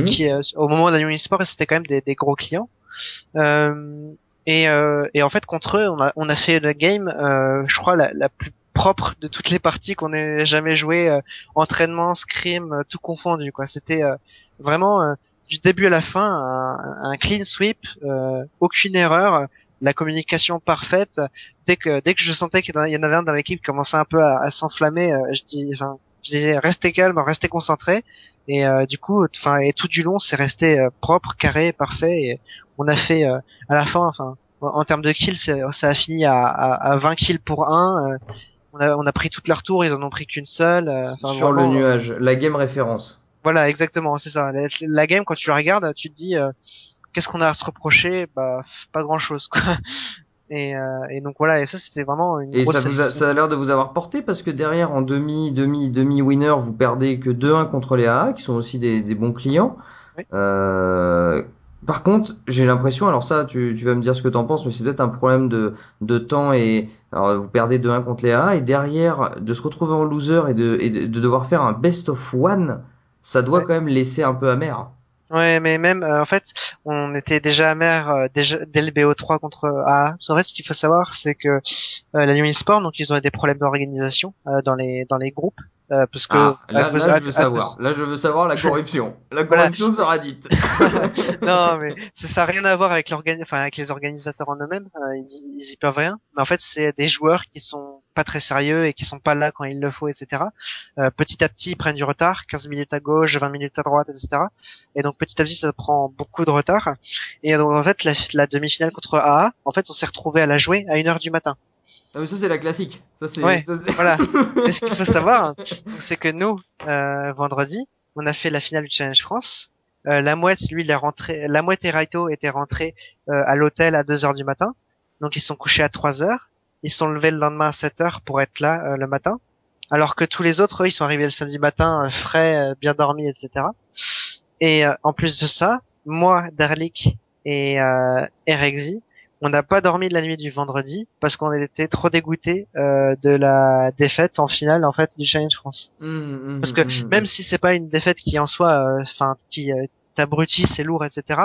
qui au moment de la Lyon eSport c'était quand même des gros clients. Et en fait contre eux on a fait une game, je crois la plus propre de toutes les parties qu'on ait jamais joué, entraînement, scrim, tout confondu quoi. C'était vraiment du début à la fin un clean sweep, aucune erreur, la communication parfaite. Dès que je sentais qu'il y en avait un dans l'équipe qui commençait un peu à s'enflammer, je disais restez calme, restez concentré. Et du coup, enfin, et tout du long, c'est resté propre, carré, parfait. Et on a fait à la fin, enfin, en termes de kills, ça a fini à 20 kills pour un. On a pris toutes leurs tours, ils en ont pris qu'une seule. Sur vraiment, le nuage, la game référence. Voilà, exactement, c'est ça. La game, quand tu la regardes, tu te dis qu'est-ce qu'on a à se reprocher? Bah, pas grand-chose, quoi. Et donc voilà, et ça c'était vraiment une Et grosse ça a l'air de vous avoir porté parce que derrière en demi winner vous perdez que 2-1 contre les AA qui sont aussi des bons clients. Oui. Par contre, j'ai l'impression, alors ça tu vas me dire ce que t'en penses, mais c'est peut-être un problème de temps et alors vous perdez 2-1 contre les AA et derrière de se retrouver en loser et de devoir faire un best of one, ça doit quand même laisser un peu amer. Ouais, mais même en fait, on était déjà amer déjà dès le BO3 contre AA. Parce qu'en fait, ce qu'il faut savoir, c'est que la Lyon eSport, donc ils ont eu des problèmes d'organisation dans les groupes, parce que là je veux savoir. Là je veux savoir la corruption. La corruption sera dite. Non, mais ça n'a rien à voir avec avec les organisateurs en eux-mêmes. Ils y peuvent rien. Mais en fait, c'est des joueurs qui sont pas très sérieux et qui sont pas là quand il le faut, etc. Petit à petit, ils prennent du retard, 15 minutes à gauche, 20 minutes à droite, etc. Et donc petit à petit, ça prend beaucoup de retard. Et donc en fait, la demi-finale contre AA, en fait, on s'est retrouvé à la jouer à 1h du matin. Ah mais ça c'est la classique. Ouais, voilà. Et ce qu'il faut savoir, c'est que nous, vendredi, on a fait la finale du Challenge France. La Mouette, lui, il est rentré. La Mouette et Raito étaient rentrés à l'hôtel à 2h du matin. Donc ils sont couchés à 3h. Ils sont levés le lendemain à 7h pour être là le matin. Alors que tous les autres, eux, ils sont arrivés le samedi matin frais, bien dormis, etc. Et en plus de ça, moi, Darlik et Erexi, on n'a pas dormi de la nuit du vendredi parce qu'on était trop dégoûtés de la défaite en finale en fait du Challenge France. Parce que même si c'est pas une défaite qui en soi, enfin qui t'abrutit, c'est lourd, etc.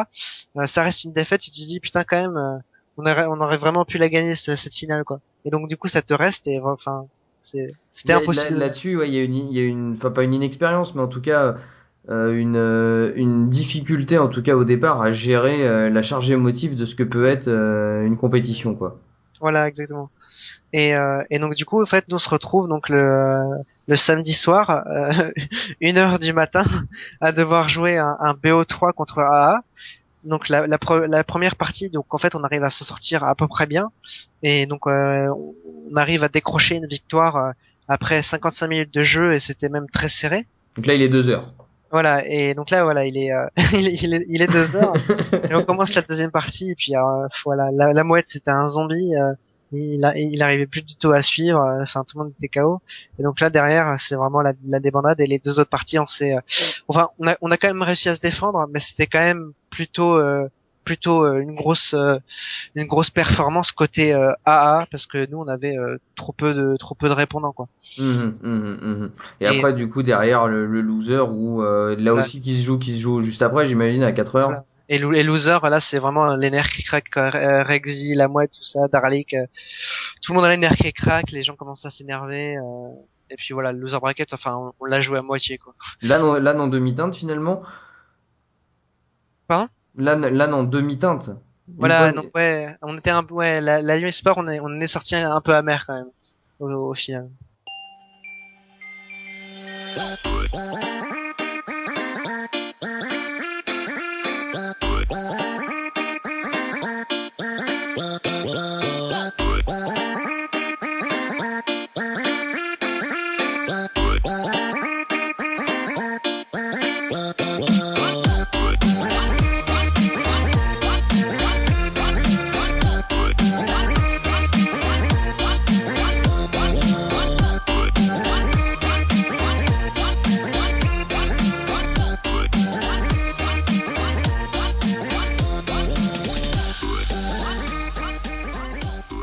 Ça reste une défaite. Tu te dis putain quand même, on aurait vraiment pu la gagner cette finale quoi. Et donc du coup ça te reste et enfin c'était impossible. Là-dessus, ouais, il y a une, enfin pas une inexpérience, mais en tout cas une difficulté en tout cas au départ à gérer la charge émotive de ce que peut être une compétition quoi. Voilà, exactement. Et donc du coup, en fait, nous on se retrouve donc le samedi soir, 1h du matin, à devoir jouer un BO3 contre AA. Donc la première partie, donc en fait, on arrive à s'en sortir à peu près bien, et donc on arrive à décrocher une victoire après 55 minutes de jeu, et c'était même très serré. Donc là, il est 2 heures. Voilà, et donc là, voilà, il est 2 heures, et on commence la deuxième partie, et puis voilà, la Mouette, c'était un zombie. il arrivait plus du tout à suivre. Enfin, tout le monde était KO. Et donc là derrière, c'est vraiment la débandade. Et les deux autres parties, enfin, on a quand même réussi à se défendre, mais c'était quand même plutôt une grosse performance côté AA parce que nous on avait trop peu de répondants quoi. Et Et après, du coup, derrière, le loser, où là voilà, aussi qui se joue juste après, j'imagine, à 4 heures. voilà. Et loser là c'est vraiment les nerfs qui craquent quoi. Rexy, la mouette, tout ça, Darlik, tout le monde a les nerfs qui craquent, les gens commencent à s'énerver. Et puis voilà, le loser bracket, enfin on l'a joué à moitié quoi. Là, en demi-teinte, finalement. Pardon. Là, en demi-teinte. Une Voilà, bonne. donc ouais, on était un peu, ouais, la Lyon Esport, on est sorti un peu amer quand même, au final.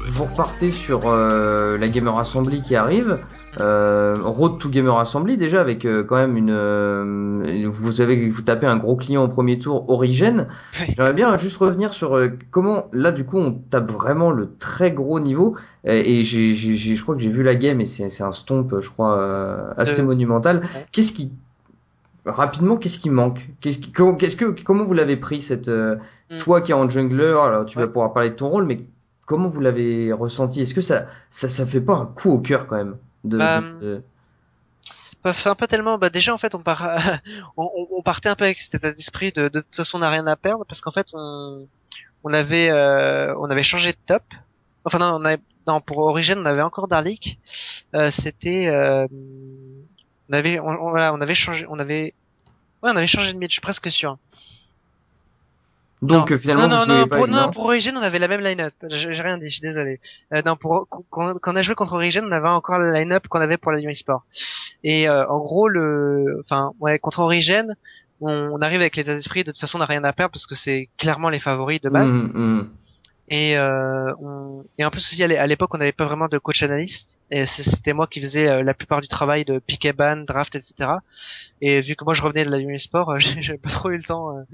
Vous repartez sur la Gamer Assembly qui arrive. Road to Gamer Assembly, déjà, avec quand même vous savez, vous tapez un gros client au premier tour, Origin. J'aimerais bien juste revenir sur comment, là, du coup, on tape vraiment le très gros niveau. Et je crois que j'ai vu la game et c'est un stomp, je crois, assez De, monumental. ouais. Qu'est-ce qui, Rapidement, qu'est-ce qui manque? Comment vous l'avez pris Mm. toi qui es en jungler, alors tu vas Ouais. pouvoir parler de ton rôle, mais comment vous l'avez ressenti? Est-ce que ça fait pas un coup au cœur quand même Bah, de... enfin, pas tellement. Bah, déjà, en fait, on partait un peu avec cet état d'esprit de toute façon, on n'a rien à perdre parce qu'en fait, on avait changé de top. Enfin, non, non, pour Origin, on avait encore Darlik. C'était, voilà, on avait changé de mid, je suis presque sûr. Non, Donc finalement vous jouez pas avec... non, Non? pour Origin, on avait la même line-up. J'ai rien dit, je suis désolé. Non, quand on a joué contre Origin, on avait encore la line-up qu'on avait pour la Lyon eSport. Et en gros, enfin, ouais, contre Origin, on arrive avec l'état d'esprit de toute façon, on n'a rien à perdre parce que c'est clairement les favoris de base. Et en plus aussi à l'époque on n'avait pas vraiment de coach analyste et c'était moi qui faisais la plupart du travail de pick and ban, draft, etc. Et vu que moi je revenais de la Unisport, j'avais pas trop eu le temps,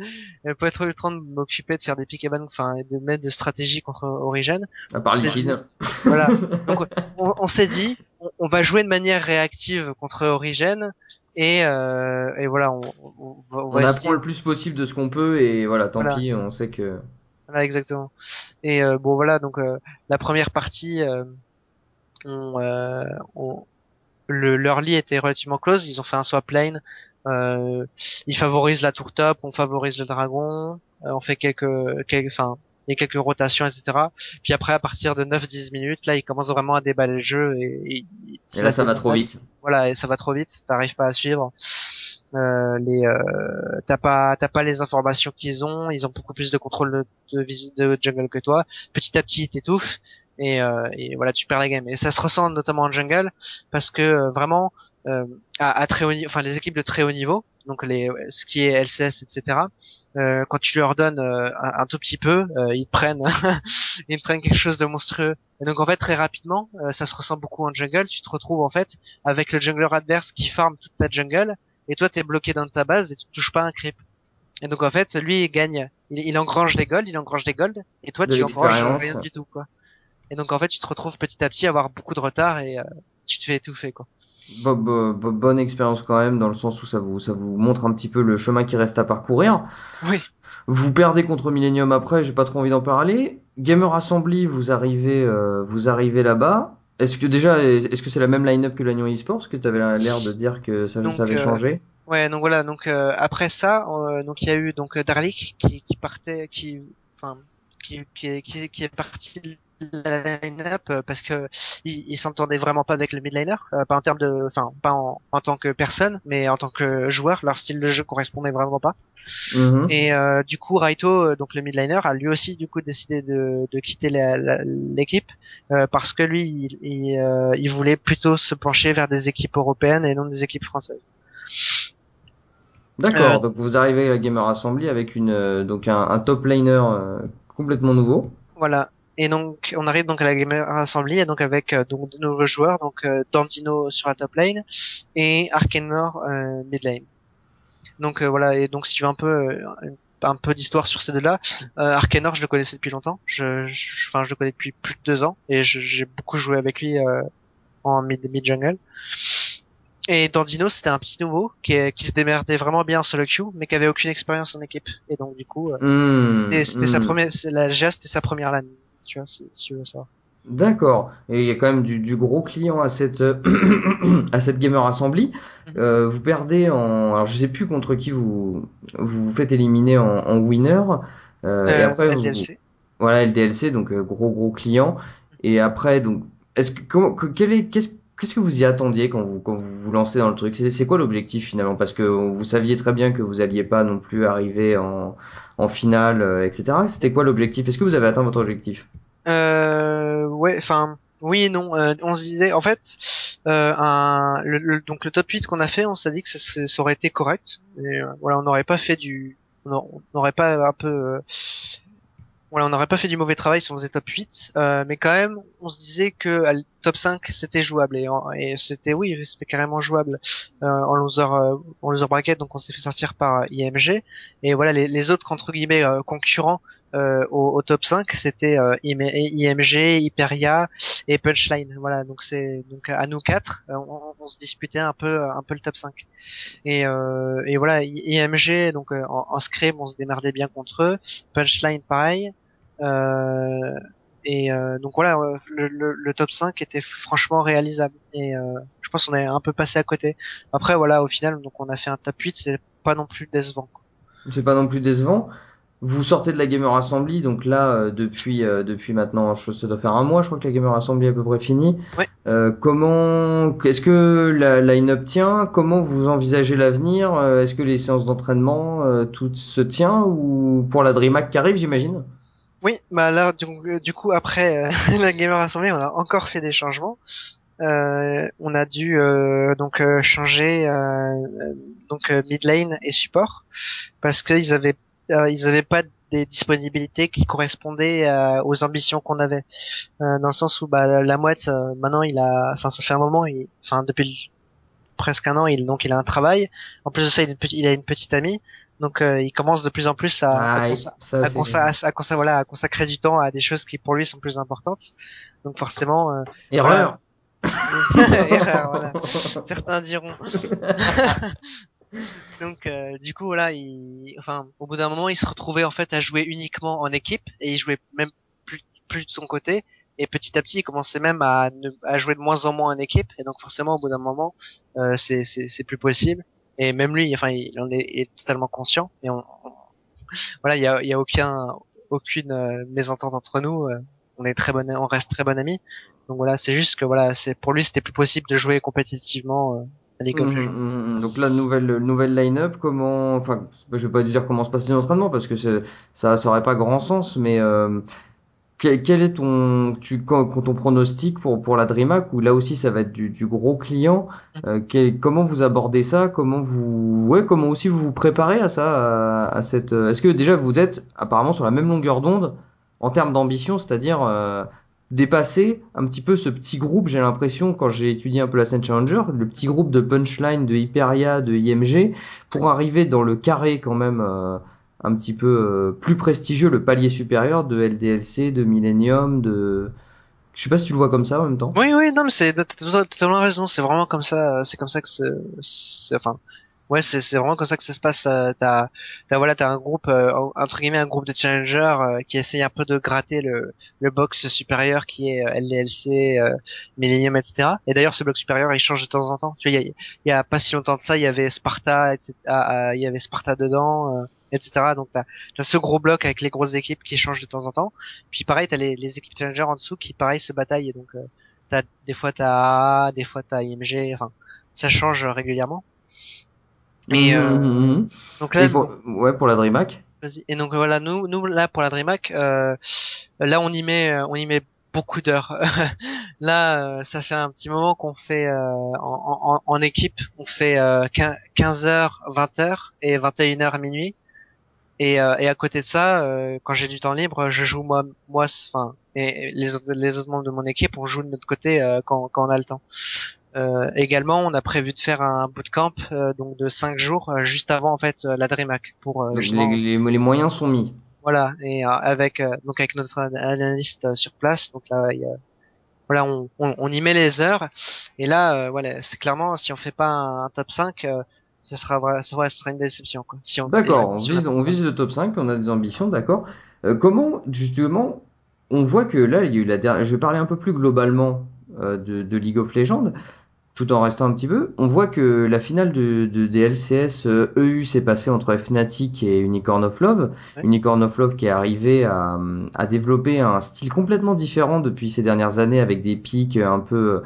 j'avais pas trop eu le temps de m'occuper de faire des pick and ban, enfin et de mettre de stratégie contre Origin. À On part s'est dit, Licine. voilà. Donc on s'est dit, on va jouer de manière réactive contre Origin et voilà, on On va apprend essayer, le plus possible de ce qu'on peut et voilà, tant voilà, pis, on sait que... voilà exactement. Et bon voilà donc la première partie. On, euh, on- L'early était relativement close. Ils ont fait un swap lane. Ils favorisent la tour top, on favorise le dragon. On fait enfin, il y a quelques rotations, etc. Puis après, à partir de 9-10 minutes, là, ils commencent vraiment à déballer le jeu Et c'est là la ça va trop débandade. vite. Voilà, et ça va trop vite. T'arrives pas à suivre. T'as pas les informations qu'ils ont. Ils ont beaucoup plus de contrôle de jungle que toi. Petit à petit, ils t'étouffent et voilà, tu perds la game. Et ça se ressent notamment en jungle parce que vraiment à très haut niveau, enfin les équipes de très haut niveau, donc ce qui est LCS, etc. Quand tu leur donnes un tout petit peu, ils te prennent ils te prennent quelque chose de monstrueux. Et donc en fait très rapidement, ça se ressent beaucoup en jungle. Tu te retrouves en fait avec le jungler adverse qui farm toute ta jungle et toi t'es bloqué dans ta base et tu touches pas un creep. Et donc en fait, lui il gagne, il engrange des golds, et toi De tu engranges rien l'expérience. du tout quoi. Et donc en fait, tu te retrouves petit à petit à avoir beaucoup de retard et tu te fais étouffer quoi. Bonne expérience quand même, dans le sens où ça vous montre un petit peu le chemin qui reste à parcourir. Oui. Vous perdez contre Millennium après, j'ai pas trop envie d'en parler. Gamer Assembly, vous arrivez là-bas. Est-ce que c'est la même line-up que l'Agnon eSports? Est-ce que tu avais l'air de dire que ça Donc avait changé? ouais, donc voilà, donc après ça, donc il y a eu donc Darlik qui partait, enfin qui est parti de la line-up parce que il s'entendait vraiment pas avec le mid laner, pas en termes de, enfin pas en tant que personne, mais en tant que joueur, leur style de jeu correspondait vraiment pas. Mhm. Et du coup, Raito, donc le midliner, a lui aussi du coup décidé de quitter l'équipe parce que lui, il voulait plutôt se pencher vers des équipes européennes et non des équipes françaises. Euh, D'accord, donc vous arrivez à la Gamer Assembly avec donc un top laner complètement nouveau. voilà. Et donc, on arrive donc à la Gamer Assembly et donc avec donc de nouveaux joueurs, donc Dandino sur la top lane et Arcanor mid lane. Donc voilà, et donc si tu veux un peu d'histoire sur ces deux-là, Arcanor, je le connaissais depuis longtemps. Enfin, je le connais depuis plus de 2 ans et j'ai beaucoup joué avec lui en mid jungle. Et Dandino, c'était un petit nouveau qui se démerdait vraiment bien en solo queue, mais qui avait aucune expérience en équipe. Et donc du coup, c'était sa Hmm. première, la GA, c'était sa première LAN, tu vois, si tu veux ça. D'accord. Et il y a quand même du gros client à cette à cette Gamer Assembly. Mhm. Vous perdez en, alors je sais plus contre qui vous vous faites éliminer en winner. Et après LDLC. voilà LDLC donc gros client. Et après donc est-ce que quel est qu'est-ce que vous y attendiez quand vous vous lancez dans le truc? C'est quoi l'objectif finalement? Parce que vous saviez très bien que vous alliez pas non plus arriver en finale, etc. C'était quoi l'objectif? Est-ce que vous avez atteint votre objectif? Ouais, enfin, oui et non. On se disait, en fait, donc le top 8 qu'on a fait, on s'est dit que ça aurait été correct. Et voilà, on n'aurait pas fait on n'aurait pas un peu, voilà, on n'aurait pas fait du mauvais travail si on faisait top 8. Mais quand même, on se disait que le top 5 c'était jouable et c'était, oui, c'était carrément jouable en loser bracket. Donc on s'est fait sortir par IMG et voilà les autres entre guillemets concurrents au top 5 c'était IMG, Hyperia et Punchline. Voilà, donc c'est donc à nous quatre, on se disputait un peu le top 5. Et voilà, IMG donc en scrim on se démerdait bien contre eux, Punchline pareil. Euh, donc voilà, le top 5 était franchement réalisable et je pense qu'on est un peu passé à côté. Après voilà, au final donc on a fait un top 8, c'est pas non plus décevant, quoi. C'est pas non plus décevant. Vous sortez de la Gamer Assembly, donc là, depuis maintenant, ça doit faire un mois, je crois que la Gamer Assembly est à peu près finie. Ouais. Est-ce que la line-up tient? Comment vous envisagez l'avenir? Est-ce que les séances d'entraînement, tout se tient? Ou pour la DreamHack qui arrive, j'imagine? Oui, bah là du coup après la Gamer Assemblée, on a encore fait des changements. On a dû donc changer mid lane et support parce qu'ils ils avaient pas des disponibilités qui correspondaient aux ambitions qu'on avait. Dans le sens où bah la moite maintenant enfin ça fait un moment, enfin depuis presque un an, il a un travail. En plus de ça, il a une petite amie. Donc il commence de plus en plus Ça c'est... voilà, à consacrer du temps à des choses qui pour lui sont plus importantes. Donc forcément, voilà. Erreur! Erreur, voilà. Certains diront. Donc du coup voilà, enfin au bout d'un moment, il se retrouvait en fait à jouer uniquement en équipe et il jouait même plus de son côté. Et petit à petit, il commençait même à jouer de moins en moins en équipe. Et donc forcément, au bout d'un moment, c'est plus possible. Et même lui, enfin, il en est totalement conscient. Et voilà, il y a aucune mésentente entre nous. On reste très bon amis. Donc voilà, c'est juste que voilà, c'est pour lui, c'était plus possible de jouer compétitivement à League of Legends. Donc la nouvelle line-up, comment, enfin, je vais pas dire comment se passent les entraînements parce que ça aurait pas grand sens, mais quel est ton pronostic pour la DreamHack où là aussi ça va être du gros client, comment vous abordez ça, comment aussi vous vous préparez à ça, à cette, est-ce que déjà vous êtes apparemment sur la même longueur d'onde en termes d'ambition, c'est-à-dire dépasser un petit peu ce petit groupe, j'ai l'impression quand j'ai étudié un peu la scène Challenger, le petit groupe de Punchline, de Hyperia, de IMG, pour arriver dans le carré quand même un petit peu plus prestigieux, le palier supérieur de LDLC, de Millennium, de... Je sais pas si tu le vois comme ça en même temps. Oui, oui, non, mais t'as totalement raison. C'est vraiment comme ça. C'est comme ça que enfin, ouais, c'est vraiment comme ça que ça se passe. Voilà, t'as un groupe entre guillemets un groupe de challengers qui essaye un peu de gratter le box supérieur qui est LDLC, Millennium, etc. Et d'ailleurs, ce bloc supérieur, il change de temps en temps. Tu vois, il y a pas si longtemps de ça, il y avait Sparta, etc. Il y avait Sparta dedans, etc. Donc t'as ce gros bloc avec les grosses équipes qui changent de temps en temps. Puis pareil, t'as les équipes challenger en dessous qui pareil se bataillent. Et donc des fois t'as A, des fois t'as IMG. Enfin, ça change régulièrement. Et donc là, Et pour la DreamHack. vas-y. Et donc voilà, nous là pour la DreamHack, là on y met beaucoup d'heures. Là, ça fait un petit moment qu'on fait en équipe, on fait 15 heures, 20 heures et 21 heures à minuit. Et à côté de ça, quand j'ai du temps libre, je joue enfin, et les autres membres de mon équipe, on joue de notre côté quand on a le temps. Également, on a prévu de faire un bootcamp donc de 5 jours juste avant en fait la DreamHack pour Donc justement les moyens sont mis. voilà et avec notre analyste sur place. Donc là, voilà, on y met les heures et là voilà, c'est clairement si on fait pas un top 5 ça sera une déception quoi. D'accord, Si on a pas on ça. vise le top 5, on a des ambitions, d'accord. Comment, justement, on voit que là, il y a eu la dernière. Je vais parler un peu plus globalement de League of Legends, tout en restant un petit peu. On voit que la finale des LCS EU s'est passée entre Fnatic et Unicorn of Love. Ouais. Unicorn of Love qui est arrivé à développer un style complètement différent depuis ces dernières années avec des pics un peu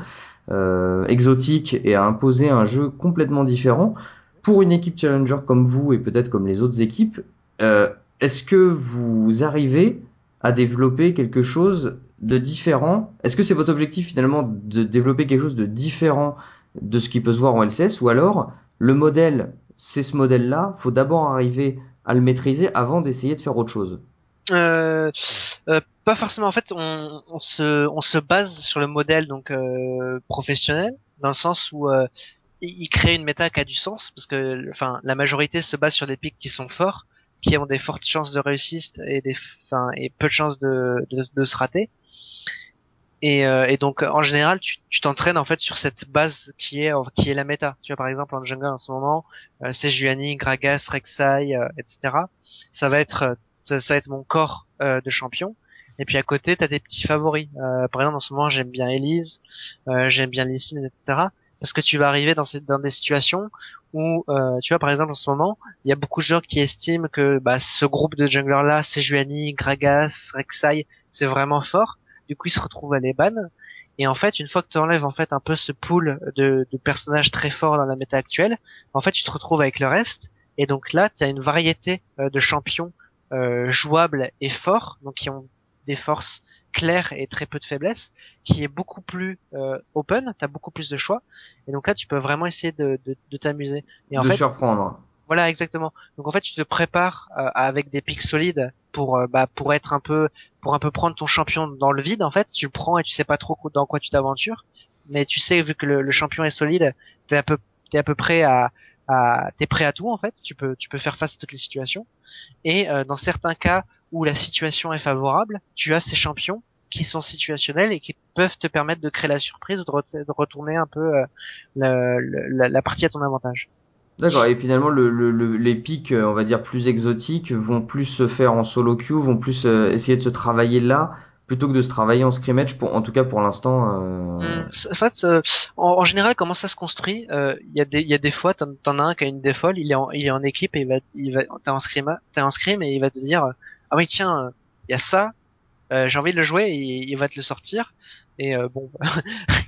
exotiques et à imposer un jeu complètement différent. Pour une équipe challenger comme vous et peut-être comme les autres équipes, est-ce que vous arrivez à développer quelque chose de différent? Est-ce que c'est votre objectif finalement de développer quelque chose de différent de ce qui peut se voir en LCS, ou alors le modèle, c'est ce modèle-là, faut d'abord arriver à le maîtriser avant d'essayer de faire autre chose? Euh, Pas forcément. En fait, on se base sur le modèle donc professionnel, dans le sens où il crée une méta qui a du sens, parce que enfin la majorité se base sur des pics qui sont forts, qui ont des fortes chances de réussite et peu de chances de se rater. Et donc en général, tu t'entraînes en fait sur cette base qui est la méta. Tu vois par exemple en jungle en ce moment, Sejuani, Gragas, Rek'Sai, etc. Ça va être mon corps de champion. Et puis à côté, t'as des petits favoris. Par exemple en ce moment, j'aime bien Elise, j'aime bien Lee Sin, etc. Parce que tu vas arriver dans des situations où, tu vois par exemple en ce moment, il y a beaucoup de gens qui estiment que bah, ce groupe de junglers là, Sejuani, Gragas, Rek'Sai, c'est vraiment fort. Du coup, ils se retrouvent à les ban. Et en fait, une fois que tu enlèves en fait un peu ce pool de personnages très forts dans la méta actuelle, en fait, tu te retrouves avec le reste. Et donc là, tu as une variété de champions jouables et forts, donc qui ont des forces claires et très peu de faiblesses, qui est beaucoup plus open. T'as beaucoup plus de choix. Et donc là, tu peux vraiment essayer de t'amuser. Et en De fait, surprendre. voilà, exactement. Donc en fait, tu te prépares avec des pics solides pour un peu prendre ton champion dans le vide. En fait, tu le prends et tu sais pas trop dans quoi tu t'aventures, mais tu sais vu que le champion est solide, t'es à peu près t'es prêt à tout en fait. Tu peux faire face à toutes les situations. Et dans certains cas où la situation est favorable, tu as ces champions qui sont situationnels et qui peuvent te permettre de créer la surprise ou de retourner un peu la partie à ton avantage. D'accord, et finalement les pics, on va dire plus exotiques, vont plus se faire en solo queue, vont plus essayer de se travailler là, plutôt que de se travailler en scrimmage, en tout cas pour l'instant. En fait, en général, comment ça se construit? Il y a des fois, t'en as un qui a une défaut, il est en équipe et t'es en scrim et il va te dire, ah oui tiens, il y a ça, j'ai envie de le jouer et il va te le sortir. Et bon,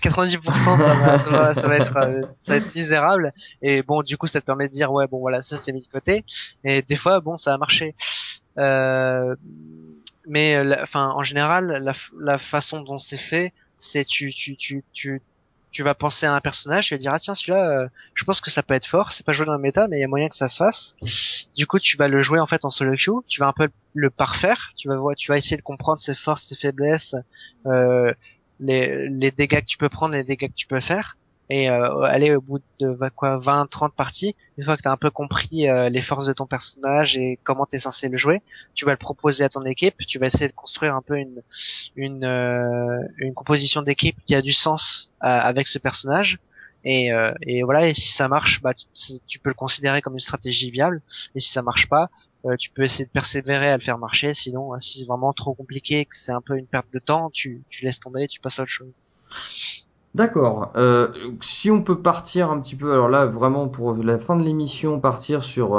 90% ça va être misérable. Et bon, du coup, ça te permet de dire ouais bon voilà ça c'est mis de côté. Et des fois bon ça a marché. Euh, mais enfin en général la façon dont c'est fait c'est tu vas penser à un personnage, tu vas dire ah tiens celui-là je pense que ça peut être fort, c'est pas joué dans la méta mais il y a moyen que ça se fasse. Du coup tu vas le jouer en fait en solo queue, tu vas un peu le parfaire, tu vas essayer de comprendre ses forces, ses faiblesses, euh, les dégâts que tu peux prendre, les dégâts que tu peux faire. Et aller au bout de 20-30 parties, une fois que tu as un peu compris les forces de ton personnage et comment tu es censé le jouer, tu vas le proposer à ton équipe, tu vas essayer de construire un peu une composition d'équipe qui a du sens avec ce personnage. Et voilà, et si ça marche, bah tu peux le considérer comme une stratégie viable. Et si ça marche pas, tu peux essayer de persévérer à le faire marcher. Sinon, si c'est vraiment trop compliqué, que c'est un peu une perte de temps, tu laisses tomber, et tu passes à autre chose. D'accord. Si on peut partir un petit peu, alors là vraiment pour la fin de l'émission, partir sur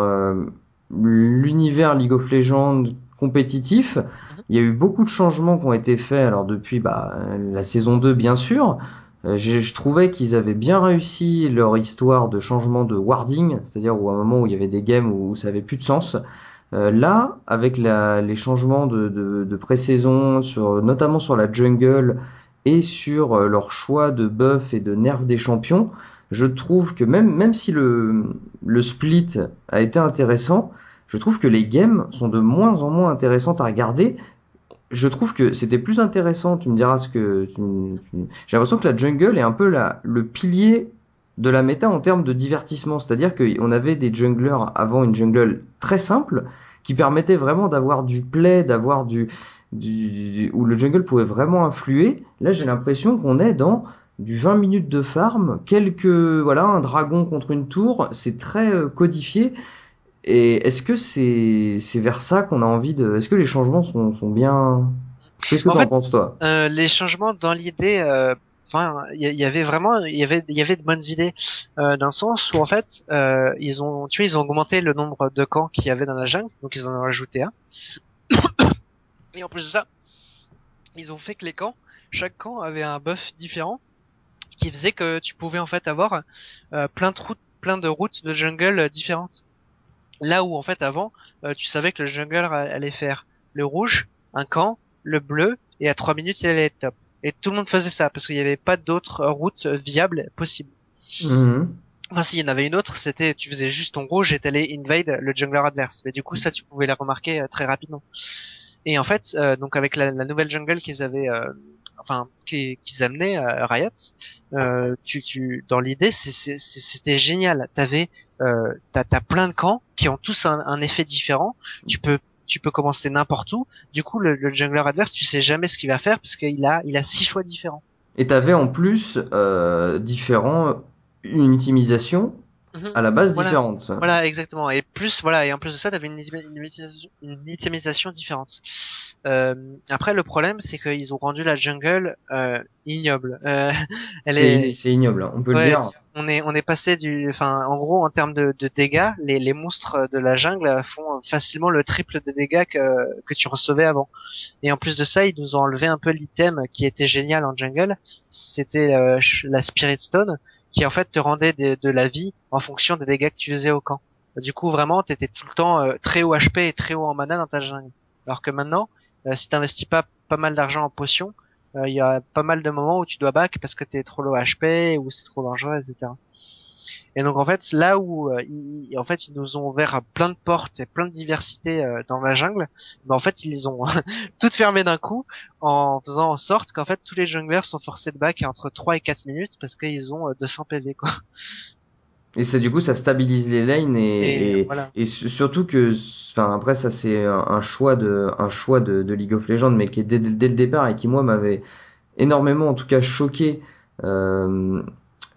l'univers League of Legends compétitif. Mhm. Il y a eu beaucoup de changements qui ont été faits alors depuis la saison 2 bien sûr. Je trouvais qu'ils avaient bien réussi leur histoire de changement de wording, c'est-à-dire où à un moment où il y avait des games où ça avait plus de sens. Là, avec les changements de pré-saison, notamment sur la jungle et sur leur choix de buff et de nerfs des champions, je trouve que même si le split a été intéressant, je trouve que les games sont de moins en moins intéressantes à regarder. Je trouve que c'était plus intéressant, tu me diras ce que j'ai l'impression que la jungle est un peu le pilier de la méta en termes de divertissement, c'est-à-dire qu'on avait des junglers avant, une jungle très simple qui permettait vraiment d'avoir du play, d'avoir où le jungle pouvait vraiment influer. Là, j'ai l'impression qu'on est dans du 20 minutes de farm, voilà, un dragon contre une tour, c'est très codifié. Et est-ce que c'est vers ça qu'on a envie de... Est-ce que les changements sont bien... Qu'est-ce que En t'en fait, penses, toi? les changements dans l'idée, enfin, il y avait vraiment, il y avait de bonnes idées dans le sens où en fait, ils ont augmenté le nombre de camps qu'il y avait dans la jungle, donc ils en ont rajouté un. Et en plus de ça, ils ont fait que les camps, chaque camp avait un buff différent qui faisait que tu pouvais en fait avoir plein de routes de jungle différentes. Là où en fait avant, tu savais que le jungle allait faire le rouge, un camp, le bleu, et à 3 minutes il allait être top. Et tout le monde faisait ça parce qu'il n'y avait pas d'autres routes viables possibles. Mhm. Enfin, s'il y en avait une autre, c'était tu faisais juste ton rouge et t'allais invade le jungler adverse. Mais du coup, ça tu pouvais la remarquer très rapidement. Et en fait, donc avec la nouvelle jungle qu'ils avaient, qu'ils amenaient Riot, dans l'idée, c'était génial. T'as plein de camps qui ont tous un effet différent. Tu peux commencer n'importe où. Du coup, le jungler adverse, tu sais jamais ce qu'il va faire parce il a 6 choix différents. Et t'avais en plus une optimisation Mhm. à la base Voilà, différente. voilà, exactement. Et plus, voilà, et en plus de ça, t'avais une itemisation différente. Après, le problème, c'est qu'ils ont rendu la jungle ignoble. Elle est, C'est ignoble, hein, on peut le ouais, dire. on est passé enfin, en gros, en termes de dégâts, les monstres de la jungle font facilement le triple de dégâts que tu recevais avant. Et en plus de ça, ils nous ont enlevé un peu l'item qui était génial en jungle. C'était la Spirit Stone, qui en fait te rendait de la vie en fonction des dégâts que tu faisais au camp. Du coup, vraiment, t'étais tout le temps très haut HP et très haut en mana dans ta jungle. Alors que maintenant, si t'investis pas mal d'argent en potions, il y a pas mal de moments où tu dois back parce que t'es trop low HP ou c'est trop dangereux, etc. Et donc en fait, là où en fait ils nous ont ouvert plein de portes et plein de diversité dans la jungle, ben en fait ils les ont toutes fermées d'un coup en faisant en sorte qu'en fait tous les junglers sont forcés de back entre 3 et 4 minutes parce qu'ils ont 200 PV quoi. Et ça, du coup, ça stabilise les lanes Et voilà. et surtout que, enfin, après, ça, c'est un choix de League of Legends, mais qui est dès le départ et qui, moi, m'avait énormément, en tout cas, choqué, euh,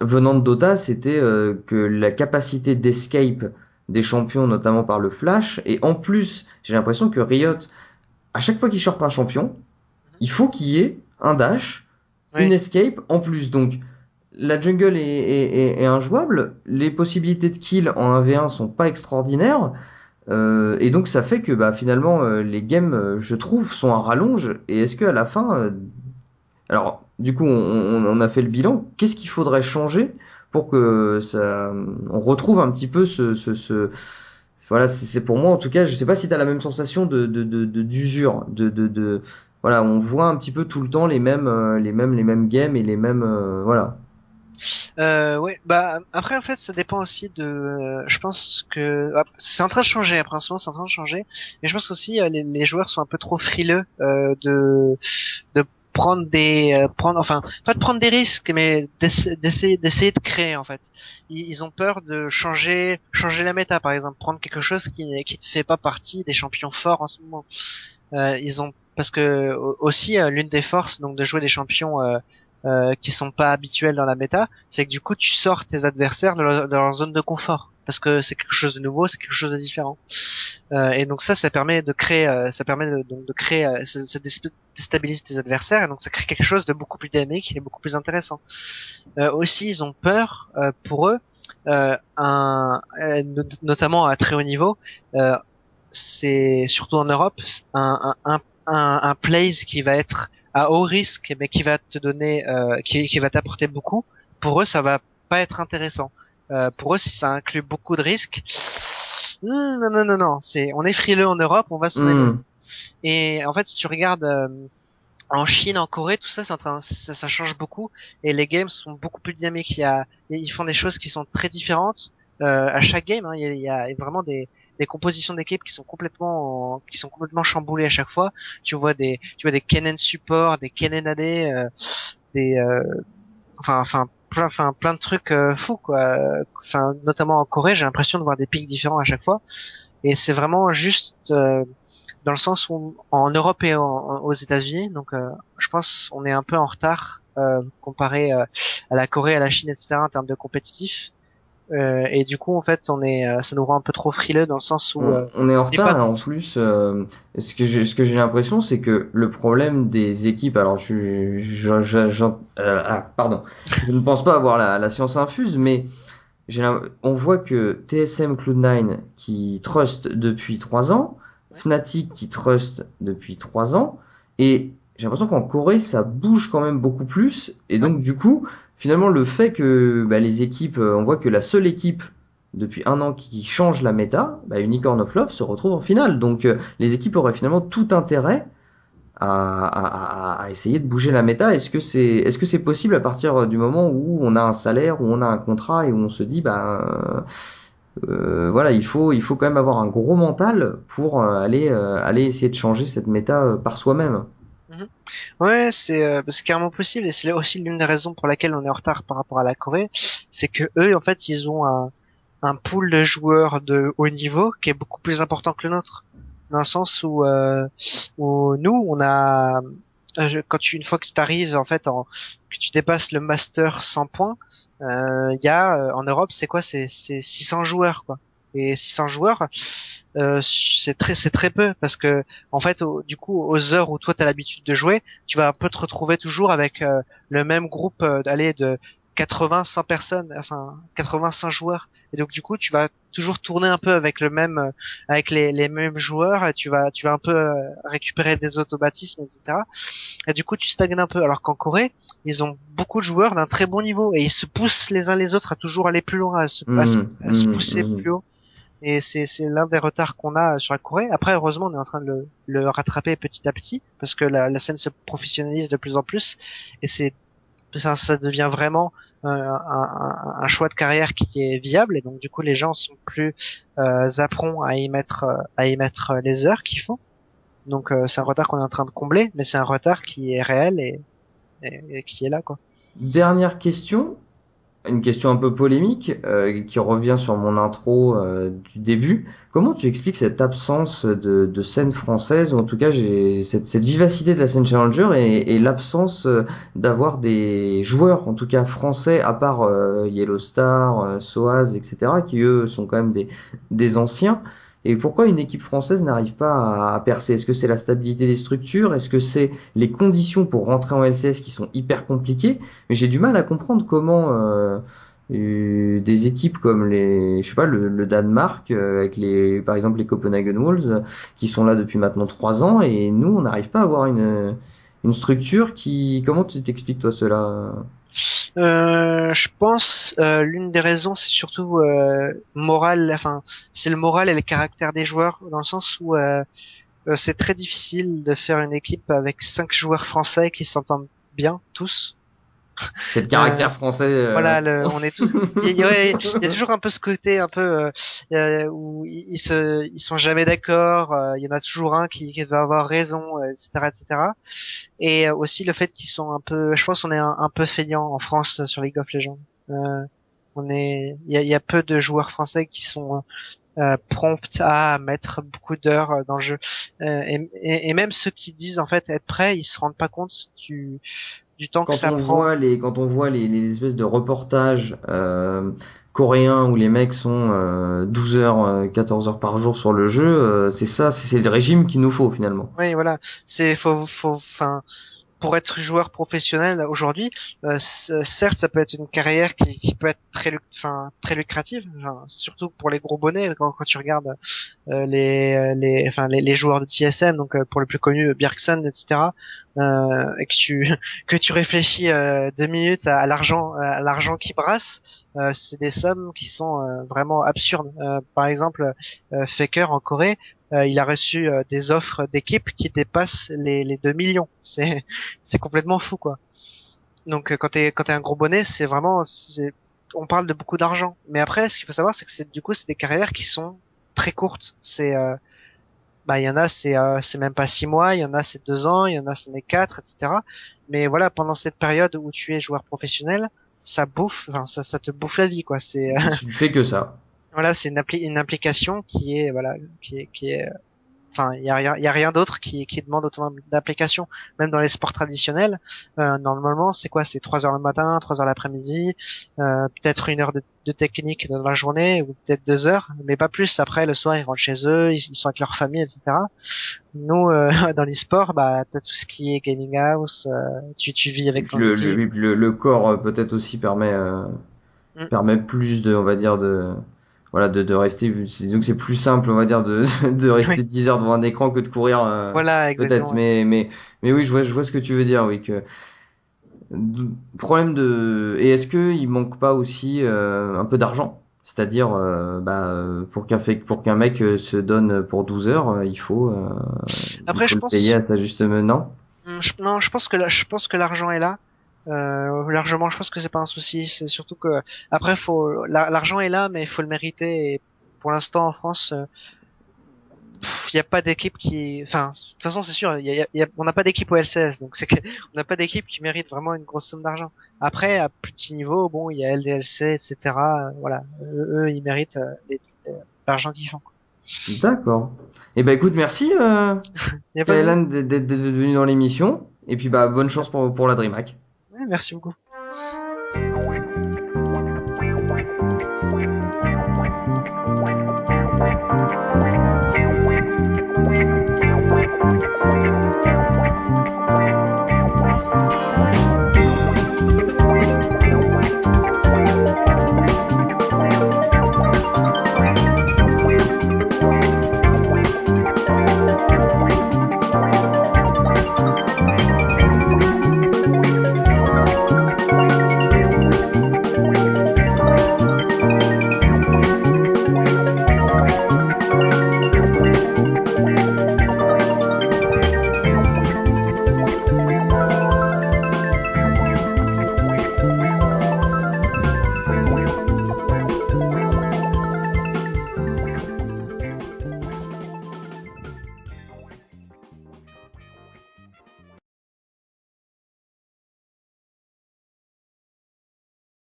venant de Dota, c'était que la capacité d'escape des champions, notamment par le flash, et en plus, j'ai l'impression que Riot, à chaque fois qu'il short un champion, il faut qu'il y ait un dash, une Oui. escape en plus. Donc, la jungle est injouable, les possibilités de kill en 1v1 sont pas extraordinaires, et donc ça fait que bah, finalement les games, je trouve, sont à rallonge. Et est-ce que à la fin, alors du coup on a fait le bilan, qu'est-ce qu'il faudrait changer pour que ça, on retrouve un petit peu voilà, c'est pour moi en tout cas, je sais pas si t'as la même sensation d'usure, voilà, on voit un petit peu tout le temps les mêmes games et les mêmes, voilà. Ouais, bah après en fait ça dépend aussi je pense que c'est en train de changer. Après en ce moment c'est en train de changer, mais je pense qu'aussi les joueurs sont un peu trop frileux de prendre prendre enfin pas de prendre des risques mais d'essayer de créer en fait. Ils ont peur de changer la méta par exemple, prendre quelque chose qui ne fait pas partie des champions forts en ce moment. Ils ont parce que aussi l'une des forces donc de jouer des champions qui sont pas habituels dans la méta, c'est que du coup tu sors tes adversaires de leur zone de confort parce que c'est quelque chose de nouveau, c'est quelque chose de différent. Et donc ça permet de créer, donc de créer, ça déstabilise tes adversaires et donc ça crée quelque chose de beaucoup plus dynamique et beaucoup plus intéressant. Aussi ils ont peur pour eux, notamment à très haut niveau. C'est surtout en Europe un plays qui va être à haut risque, mais qui va te donner, qui va t'apporter beaucoup, pour eux, ça va pas être intéressant. Pour eux, si ça inclut beaucoup de risques, non, non, non, non, on est frileux en Europe, on va s'en éloigner. Hmm. Et en fait, si tu regardes en Chine, en Corée, tout ça, ça change beaucoup. Et les games sont beaucoup plus dynamiques. Ils font des choses qui sont très différentes à chaque game. Hein. Il y a vraiment des compositions d'équipes qui sont complètement chamboulées à chaque fois. Tu vois des Kennen support, des Kennen AD, des, plein de trucs fous quoi. Enfin, notamment en Corée, j'ai l'impression de voir des pics différents à chaque fois. Et c'est vraiment juste dans le sens où en Europe et aux États-Unis, donc je pense on est un peu en retard comparé à la Corée, à la Chine, etc. en termes de compétitif. Et du coup, en fait, ça nous rend un peu trop frileux dans le sens où On est en on n'est pas retard et en plus, ce que j'ai l'impression, c'est que le problème des équipes, alors pardon, je ne pense pas avoir la science infuse, mais on voit que TSM Cloud9 qui trust depuis 3 ans, Fnatic qui trust depuis 3 ans, et j'ai l'impression qu'en Corée ça bouge quand même beaucoup plus, et ouais. donc du coup, finalement le fait que les équipes, on voit que la seule équipe depuis 1 an qui change la méta, Unicorn of Love se retrouve en finale, donc les équipes auraient finalement tout intérêt à essayer de bouger la méta. Est-ce que c'est possible à partir du moment où on a un salaire, où on a un contrat et où on se dit voilà, il faut quand même avoir un gros mental pour aller essayer de changer cette méta par soi-même. Mhm. Ouais, c'est carrément possible et c'est aussi l'une des raisons pour laquelle on est en retard par rapport à la Corée, c'est que eux en fait ils ont un pool de joueurs de haut niveau qui est beaucoup plus important que le nôtre, dans le sens où nous on a une fois que tu arrives en fait que tu dépasses le master 100 points, il y a en Europe c'est 600 joueurs quoi. Et 600 joueurs, c'est très peu parce que en fait du coup aux heures où toi t'as l'habitude de jouer, tu vas un peu te retrouver toujours avec le même groupe de 80 100 personnes, enfin 80 100 joueurs, et donc du coup tu vas toujours tourner un peu avec le même avec les mêmes joueurs, et tu vas un peu récupérer des automatismes, etc. Et du coup tu stagnes un peu, alors qu'en Corée ils ont beaucoup de joueurs d'un très bon niveau et ils se poussent les uns les autres à toujours aller plus loin, à se pousser plus haut. Et c'est l'un des retards qu'on a sur la Corée. Après, heureusement, on est en train de le rattraper petit à petit parce que la scène se professionnalise de plus en plus et ça devient vraiment un choix de carrière qui est viable. Et donc, du coup, les gens sont plus apprompts à y mettre les heures qu'il faut. Donc, c'est un retard qu'on est en train de combler, mais c'est un retard qui est réel et qui est là, quoi. Dernière question, une question un peu polémique qui revient sur mon intro du début. Comment tu expliques cette absence de scène française, ou en tout cas j'ai cette vivacité de la scène challenger et l'absence d'avoir des joueurs, en tout cas français, à part Yellow Star, Soaz, etc., qui eux sont quand même des anciens. Et pourquoi une équipe française n'arrive pas à percer? Est-ce que c'est la stabilité des structures? Est-ce que c'est les conditions pour rentrer en LCS qui sont hyper compliquées? Mais j'ai du mal à comprendre comment des équipes comme je sais pas, le Danemark, avec par exemple les Copenhagen Wolves, qui sont là depuis maintenant 3 ans, et nous, on n'arrive pas à avoir une structure comment tu t'expliques toi cela? Je pense l'une des raisons c'est surtout moral, enfin c'est le moral et le caractère des joueurs dans le sens où c'est très difficile de faire une équipe avec 5 joueurs français qui s'entendent bien tous. C'est le Euh, caractère français. voilà, on est tous. Ouais, il y a toujours un peu ce côté un peu où ils sont jamais d'accord. Il y en a toujours un qui va avoir raison, etc., etc. Et aussi le fait qu'ils sont un peu. Je pense qu'on est un peu feignant en France sur League of Legends. Il y a peu de joueurs français qui sont prompts à mettre beaucoup d'heures dans le jeu. Et même ceux qui disent en fait être prêts, ils se rendent pas compte du temps que ça prend. Quand on voit les espèces de reportages coréens où les mecs sont 12 heures, 14 heures par jour sur le jeu, c'est le régime qu'il nous faut finalement. Oui, voilà. Enfin, pour être joueur professionnel aujourd'hui, certes, ça peut être une carrière qui peut être très lucrative, genre, surtout pour les gros bonnets quand tu regardes les joueurs de TSM, donc pour le plus connu Bjergsen, etc. Et que tu réfléchis 2 minutes à l'argent qui brasse, c'est des sommes qui sont vraiment absurdes. Par exemple, Faker en Corée. Il a reçu des offres d'équipes qui dépassent les 2 millions. C'est complètement fou, quoi. Donc quand t'es un gros bonnet, on parle de beaucoup d'argent. Mais après, ce qu'il faut savoir, c'est que c'est des carrières qui sont très courtes. Il y en a c'est même pas 6 mois, il y en a c'est 2 ans, il y en a c'est 4, etc. Mais voilà, pendant cette période où tu es joueur professionnel, ça te bouffe la vie, quoi. Tu ne fais que ça. Voilà, c'est une implication qui est enfin, il y a rien d'autre qui demande autant d'application. Même dans les sports traditionnels, normalement, c'est quoi? C'est 3 heures le matin, 3 heures l'après-midi, peut-être 1 heure de technique dans la journée, ou peut-être 2 heures, mais pas plus. Après, le soir, ils rentrent chez eux, ils sont avec leur famille, etc. Nous, dans l'e-sport, t'as tout ce qui est gaming house, tu vis avec ton équipe. Le corps peut-être aussi permet plus de, on va dire, de rester, disons que c'est plus simple, on va dire, de rester Oui. 10 heures devant un écran que de courir, Voilà, peut-être. exactement. Mais oui, je vois ce que tu veux dire, oui, que, et est-ce que il manque pas aussi, un peu d'argent? C'est-à-dire, pour qu'un mec se donne pour 12 heures, il Après, faut je le payer pense, à sa juste non? non, je pense que l'argent est là. Largement, je pense que c'est pas un souci. C'est surtout que après, l'argent est là, mais il faut le mériter. Et pour l'instant, en France, il n'y a pas d'équipe enfin, de toute façon, c'est sûr, on n'a pas d'équipe au LCS, donc c'est que on n'a pas d'équipe qui mérite vraiment une grosse somme d'argent. Après, à plus petit niveau, bon, il y a LDLC, etc. Voilà, ils méritent l'argent qu'ils font, quoi. D'accord. Eh ben écoute, merci, Il y a pas de... Kaelan d'être venu dans l'émission. Et puis bonne chance pour la DreamHack. Ouais, merci beaucoup.